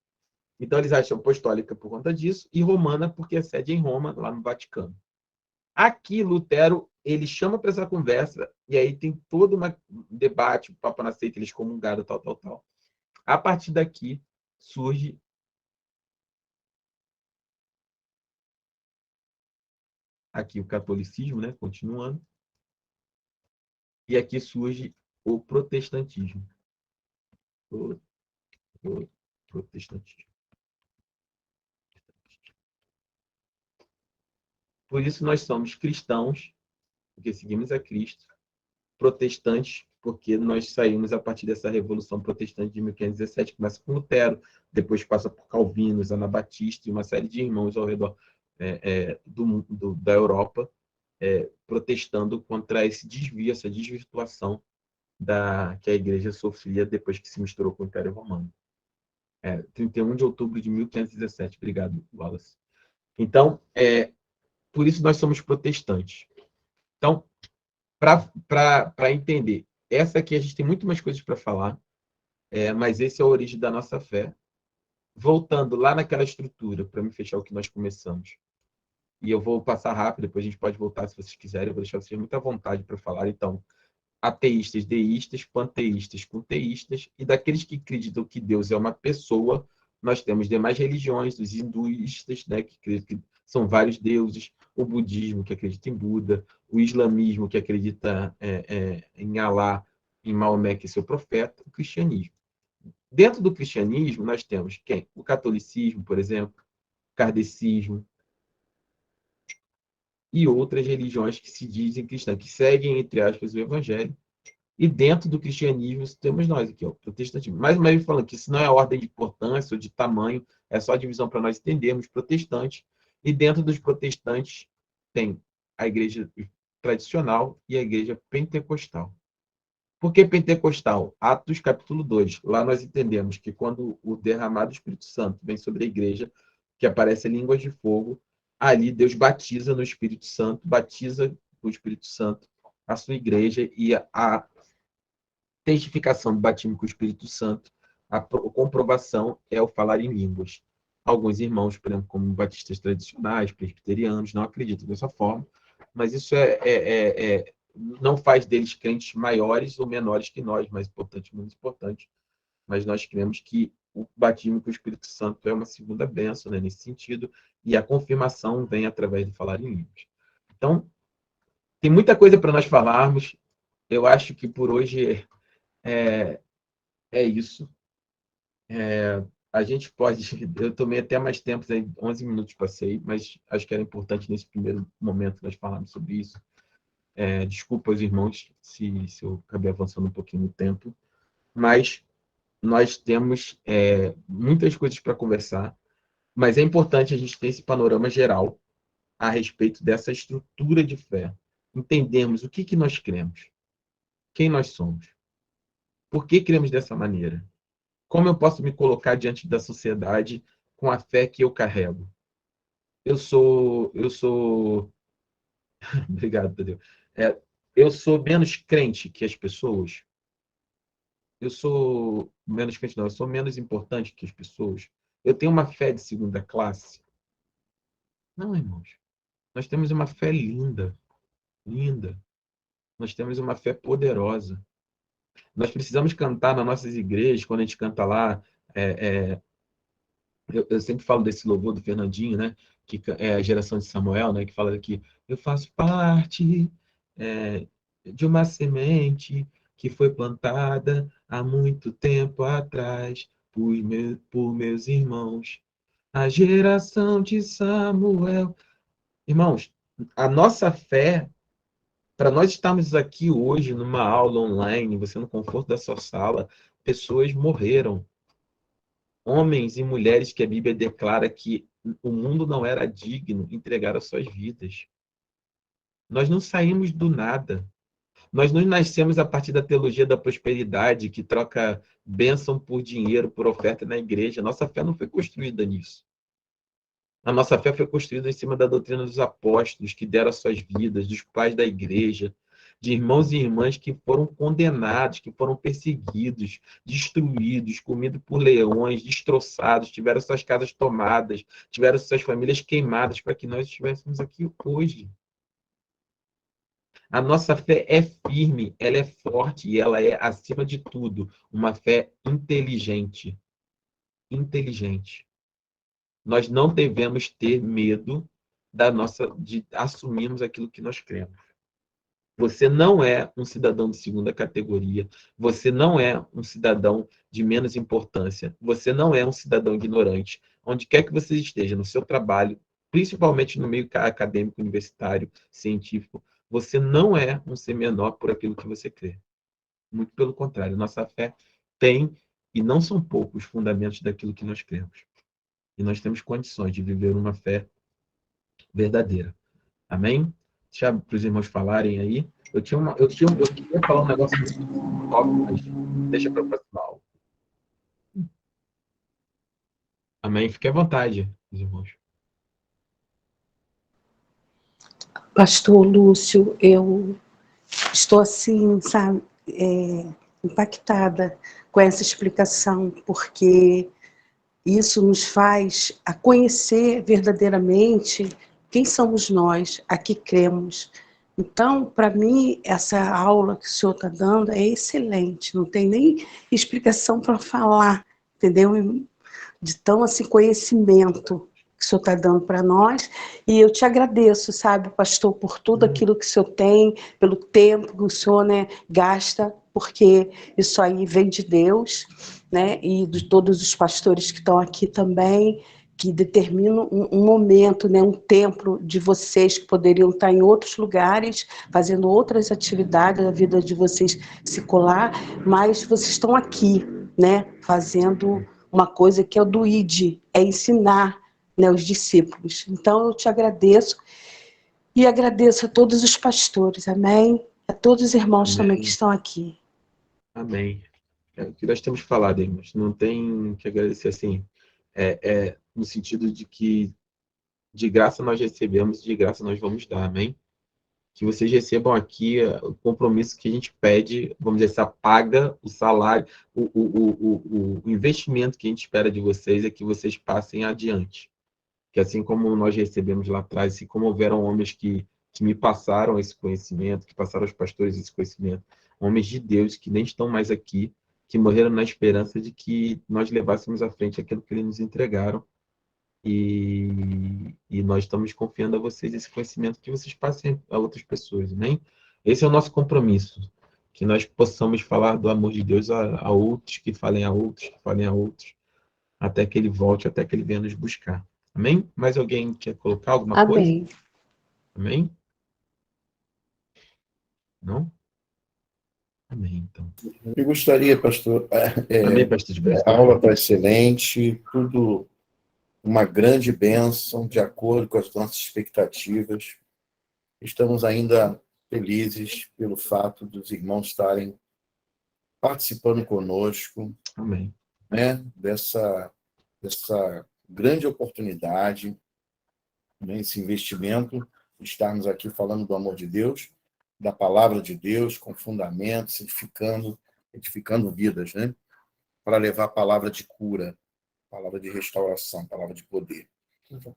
Então, eles acham apostólica por conta disso, e romana porque é sede em Roma, lá no Vaticano. Aqui, Lutero, ele chama para essa conversa, e aí tem todo um debate, o Papa não aceita, eles comungaram, tal. A partir daqui, surge aqui o catolicismo, né, continuando, e aqui surge o protestantismo. O protestantismo. Por isso nós somos cristãos, porque seguimos a Cristo, protestantes, porque nós saímos a partir dessa Revolução Protestante de 1517, que começa com Lutero, depois passa por Calvino, Anabatista e uma série de irmãos ao redor da Europa, protestando contra esse desvio, essa desvirtuação que a Igreja sofria depois que se misturou com o Império Romano. 31 de outubro de 1517. Obrigado, Wallace. Então, por isso nós somos protestantes. Então, para entender, essa aqui a gente tem muito mais coisas para falar, mas essa é a origem da nossa fé. Voltando lá naquela estrutura, para me fechar o que nós começamos. E eu vou passar rápido, depois a gente pode voltar se vocês quiserem, eu vou deixar vocês muita vontade para falar. Então, ateístas, deístas, panteístas, conteístas, e daqueles que acreditam que Deus é uma pessoa, nós temos demais religiões, os hinduístas, né, que acreditam que são vários deuses, o budismo, que acredita em Buda, o islamismo, que acredita em Alá, em Maomé, que é seu profeta, o cristianismo. Dentro do cristianismo, nós temos quem? O catolicismo, por exemplo, o kardecismo, e outras religiões que se dizem cristãs, que seguem, entre aspas, o evangelho. E dentro do cristianismo temos nós aqui, o protestantismo. Mais uma vez falando que isso não é ordem de importância ou de tamanho, é só a divisão para nós entendermos protestantes. E dentro dos protestantes tem a igreja tradicional e a igreja pentecostal. Por que pentecostal? Atos capítulo 2. Lá nós entendemos que quando o derramado Espírito Santo vem sobre a igreja, que aparece línguas de fogo, ali Deus batiza no Espírito Santo, batiza o Espírito Santo a sua igreja, e a testificação do batismo com o Espírito Santo, a comprovação é o falar em línguas. Alguns irmãos, por exemplo, como batistas tradicionais, presbiterianos, não acreditam dessa forma, mas isso não faz deles crentes maiores ou menores que nós, mais importante, menos importante. Mas nós cremos que o batismo com o Espírito Santo é uma segunda bênção, né, nesse sentido, e a confirmação vem através do falar em línguas. Então, tem muita coisa para nós falarmos. Eu acho que por hoje é isso. A gente pode... Eu tomei até mais tempo, 11 minutos passei, mas acho que era importante nesse primeiro momento nós falarmos sobre isso. Desculpa os irmãos se eu acabei avançando um pouquinho no tempo, mas nós temos muitas coisas para conversar, mas é importante a gente ter esse panorama geral a respeito dessa estrutura de fé. Entendermos o que nós cremos, quem nós somos, por que cremos dessa maneira, como eu posso me colocar diante da sociedade com a fé que eu carrego. Eu sou obrigado, Tadeu. Eu sou menos crente que as pessoas. Eu sou menos crente, não. Eu sou menos importante que as pessoas. Eu tenho uma fé de segunda classe. Não, irmãos. Nós temos uma fé linda, linda. Nós temos uma fé poderosa. Nós precisamos cantar nas nossas igrejas, quando a gente canta lá, eu sempre falo desse louvor do Fernandinho, né? Que é a geração de Samuel, né? Que fala que eu faço parte de uma semente que foi plantada há muito tempo atrás por meus irmãos. A geração de Samuel. Irmãos, a nossa fé, para nós estarmos aqui hoje numa aula online, você no conforto da sua sala, pessoas morreram. Homens e mulheres que a Bíblia declara que o mundo não era digno, entregaram as suas vidas. Nós não saímos do nada. Nós não nascemos a partir da teologia da prosperidade, que troca bênção por dinheiro, por oferta na igreja. Nossa fé não foi construída nisso. A nossa fé foi construída em cima da doutrina dos apóstolos, que deram as suas vidas, dos pais da igreja, de irmãos e irmãs que foram condenados, que foram perseguidos, destruídos, comidos por leões, destroçados, tiveram suas casas tomadas, tiveram suas famílias queimadas para que nós estivéssemos aqui hoje. A nossa fé é firme, ela é forte e ela é, acima de tudo, uma fé inteligente. Inteligente. Nós não devemos ter medo de assumirmos aquilo que nós cremos. Você não é um cidadão de segunda categoria, você não é um cidadão de menos importância, você não é um cidadão ignorante. Onde quer que você esteja, no seu trabalho, principalmente no meio acadêmico, universitário, científico, você não é um ser menor por aquilo que você crê. Muito pelo contrário, nossa fé tem, e não são poucos, fundamentos daquilo que nós cremos. E nós temos condições de viver uma fé verdadeira. Amém? Deixa para os irmãos falarem aí. Eu queria falar um negócio muito top, mas deixa para a próxima aula. Amém? Fique à vontade, os irmãos. Pastor Lúcio, eu estou assim, sabe, impactada com essa explicação, porque isso nos faz a conhecer verdadeiramente quem somos nós, a que cremos. Então, para mim, essa aula que o senhor está dando é excelente, não tem nem explicação para falar, entendeu? De tão assim, conhecimento que o senhor está dando para nós, e eu te agradeço, sabe, pastor, por tudo aquilo que o senhor tem, pelo tempo que o senhor, né, gasta, porque isso aí vem de Deus, né, e de todos os pastores que estão aqui também, que determinam um momento, né, um tempo de vocês que poderiam estar em outros lugares, fazendo outras atividades, a vida de vocês secular, mas vocês estão aqui, né, fazendo uma coisa que é o do ID, é ensinar, né, os discípulos. Então, eu te agradeço e agradeço a todos os pastores, amém? A todos os irmãos Amém. também que estão aqui. Amém. É o que nós temos falado, irmãos. Não tem que agradecer assim. No sentido de que de graça nós recebemos, de graça nós vamos dar, amém? Que vocês recebam aqui o compromisso que a gente pede, vamos dizer, essa paga, o salário, o investimento que a gente espera de vocês é que vocês passem adiante. Que assim como nós recebemos lá atrás, assim como houveram homens que me passaram esse conhecimento, que passaram aos pastores esse conhecimento, homens de Deus que nem estão mais aqui, que morreram na esperança de que nós levássemos à frente aquilo que eles nos entregaram. E nós estamos confiando a vocês esse conhecimento que vocês passem a outras pessoas, amém? Esse é o nosso compromisso, que nós possamos falar do amor de Deus a outros, que falem a outros, que falem a outros, até que ele volte, até que ele venha nos buscar. Amém? Mais alguém quer colocar alguma coisa? Amém. Amém? Não? Amém, então. Eu gostaria, pastor, Amém, pastor de Brás. a aula está excelente, tudo uma grande bênção, de acordo com as nossas expectativas. Estamos ainda felizes pelo fato dos irmãos estarem participando conosco, Amém. né, dessa grande oportunidade, né, esse investimento, de estarmos aqui falando do amor de Deus, da palavra de Deus, com fundamentos, edificando vidas, né, para levar a palavra de cura, palavra de restauração, palavra de poder.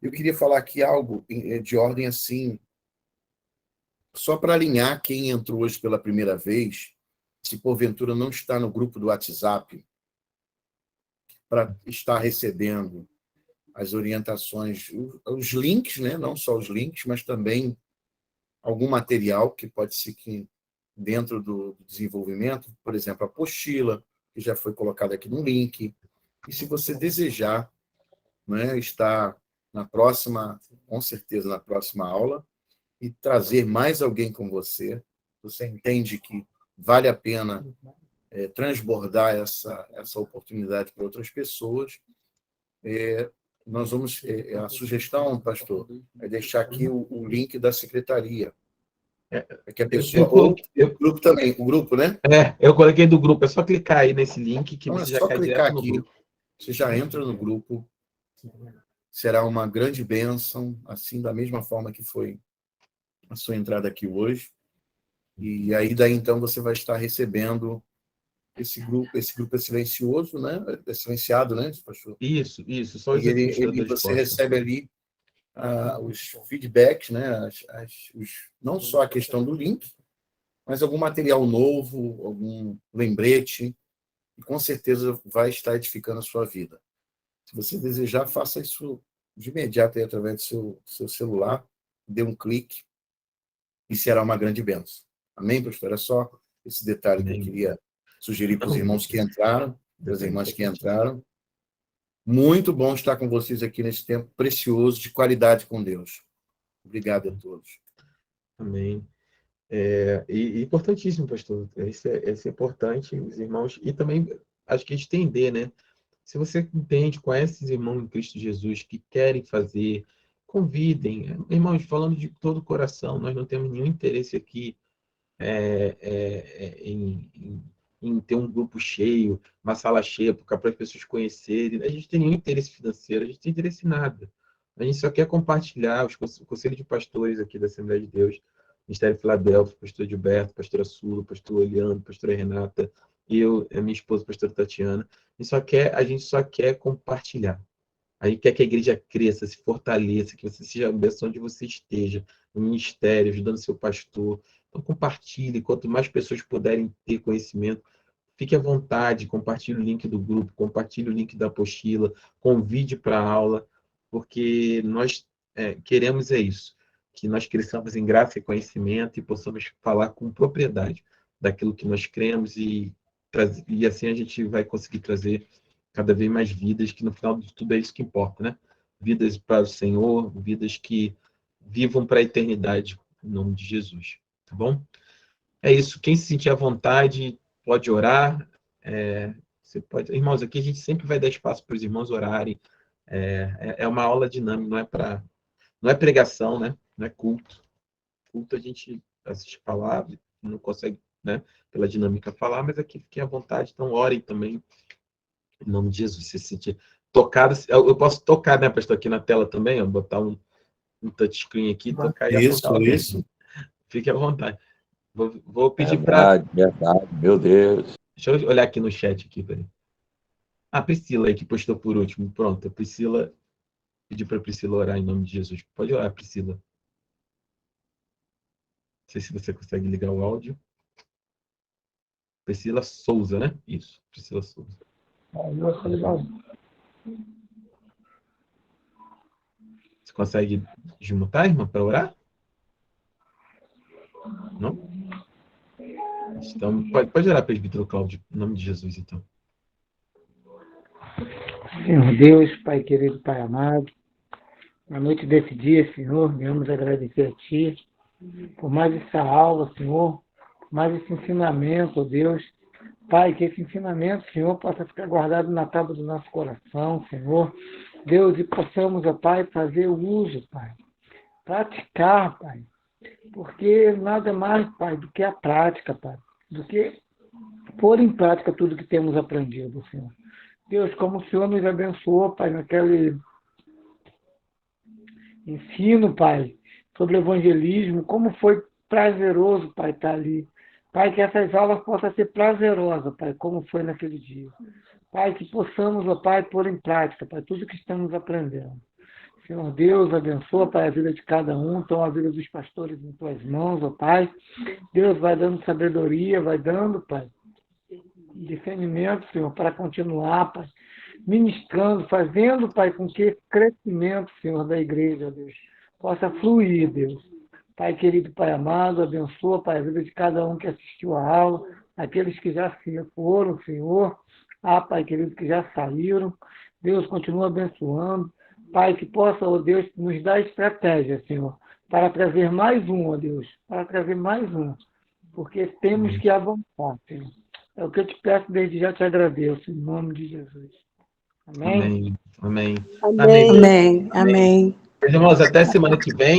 Eu queria falar aqui algo de ordem assim, só para alinhar quem entrou hoje pela primeira vez, se porventura não está no grupo do WhatsApp, para estar recebendo as orientações, os links, né? Não só os links, mas também algum material que pode ser que dentro do desenvolvimento, por exemplo, a apostila, que já foi colocada aqui no link. E se você desejar, né, estar na próxima, com certeza na próxima aula, e trazer mais alguém com você, você entende que vale a pena transbordar essa oportunidade para outras pessoas, nós vamos, a sugestão, pastor, é deixar aqui o link da secretaria, que a pessoa, ou o grupo também, o grupo, né? Eu coloquei do grupo, é só clicar aí nesse link que Então, você é já só cai clicar direto no aqui, grupo. você já entra no grupo, será uma grande bênção, assim, da mesma forma que foi a sua entrada aqui hoje, e aí daí então você vai estar recebendo esse grupo é silencioso, né? É silenciado, né, pastor? Isso, só os E administradores você postam. recebe ali os feedbacks, né? Não só a questão do link, mas algum material novo, algum lembrete, e com certeza vai estar edificando a sua vida. Se você desejar, faça isso de imediato aí, através do seu celular, dê um clique e será uma grande bênção. Amém, pastor? É só esse detalhe que eu queria sugerir para os irmãos que entraram, para as irmãs que entraram. Muito bom estar com vocês aqui nesse tempo precioso de qualidade com Deus. Obrigado a todos. Amém. E importantíssimo, pastor. Isso é importante, os irmãos. E também, acho que entender, né? Se você entende, conhece os irmãos em Cristo Jesus que querem fazer, convidem. Irmãos, falando de todo o coração, nós não temos nenhum interesse aqui em ter um grupo cheio, uma sala cheia, para as pessoas conhecerem. A gente tem nenhum interesse financeiro, a gente tem interesse em nada. A gente só quer compartilhar o conselho de pastores aqui da Assembleia de Deus, Ministério Filadélfia, pastor Gilberto, pastora Sula, pastor Eliano, pastora Renata, eu, a minha esposa, pastora Tatiana. A gente só quer compartilhar. A gente quer que a igreja cresça, se fortaleça, que você seja a bênção onde você esteja, no ministério, ajudando seu pastor. Então, compartilhe. Quanto mais pessoas puderem ter conhecimento, fique à vontade, compartilhe o link do grupo, compartilhe o link da apostila, convide para a aula, porque nós queremos isso, que nós cresçamos em graça e conhecimento e possamos falar com propriedade daquilo que nós cremos e assim a gente vai conseguir trazer cada vez mais vidas, que no final de tudo é isso que importa, né? Vidas para o Senhor, vidas que vivam para a eternidade, em nome de Jesus, tá bom? É isso, quem se sentir à vontade pode orar, você pode... Irmãos, aqui a gente sempre vai dar espaço para os irmãos orarem, é uma aula dinâmica, não é pregação, né? Não é culto. Culto a gente assiste palavra, não consegue, né, pela dinâmica falar, mas aqui fiquem à vontade, então orem também, em nome de Jesus. Se sentir tocado, eu posso tocar, né, pastor, aqui na tela também, ó, botar um touchscreen aqui, tocar e apontar alguém. Fique à vontade. Vou pedir para... Verdade, meu Deus. Deixa eu olhar aqui no chat aqui, peraí. A Priscila aí que postou por último. Pronto, a Priscila... Pedir para a Priscila orar em nome de Jesus. Pode orar, Priscila. Não sei se você consegue ligar o áudio. Priscila Souza, né? Isso, Priscila Souza. Você consegue desmutar, irmã, para orar? Não? Então, pode orar, presbítero Cláudio, em nome de Jesus, então. Senhor Deus, Pai querido, Pai amado, na noite desse dia, Senhor, viemos agradecer a Ti por mais essa aula, Senhor, por mais esse ensinamento, ó Deus. Pai, que esse ensinamento, Senhor, possa ficar guardado na tábua do nosso coração, Senhor. Deus, e possamos, ó Pai, fazer o uso, Pai. Praticar, Pai. Porque nada mais, Pai, do que a prática, Pai. Do que pôr em prática tudo que temos aprendido, Senhor. Deus, como o Senhor nos abençoou, Pai, naquele ensino, Pai, sobre o evangelismo, como foi prazeroso, Pai, estar ali. Pai, que essas aulas possam ser prazerosas, Pai, como foi naquele dia. Pai, que possamos, ó Pai, pôr em prática, Pai, tudo que estamos aprendendo. Senhor Deus, abençoa, Pai, a vida de cada um, toma a vida dos pastores em tuas mãos, ó Pai. Deus vai dando sabedoria, vai dando, Pai, discernimento, Senhor, para continuar, Pai, ministrando, fazendo, Pai, com que esse crescimento, Senhor, da igreja, Deus, possa fluir, Deus. Pai querido, Pai amado, abençoa, Pai, a vida de cada um que assistiu à aula, aqueles que já se foram, Senhor, Pai querido, que já saíram. Deus continua abençoando. Pai, que possa, ó Deus, nos dar estratégia, Senhor, para trazer mais um, ó Deus, para trazer mais um, porque temos que avançar, Senhor. É o que eu te peço, desde já te agradeço, em nome de Jesus. Amém? Amém. Amém. Amém. Amém. Meus irmãos, até semana que vem.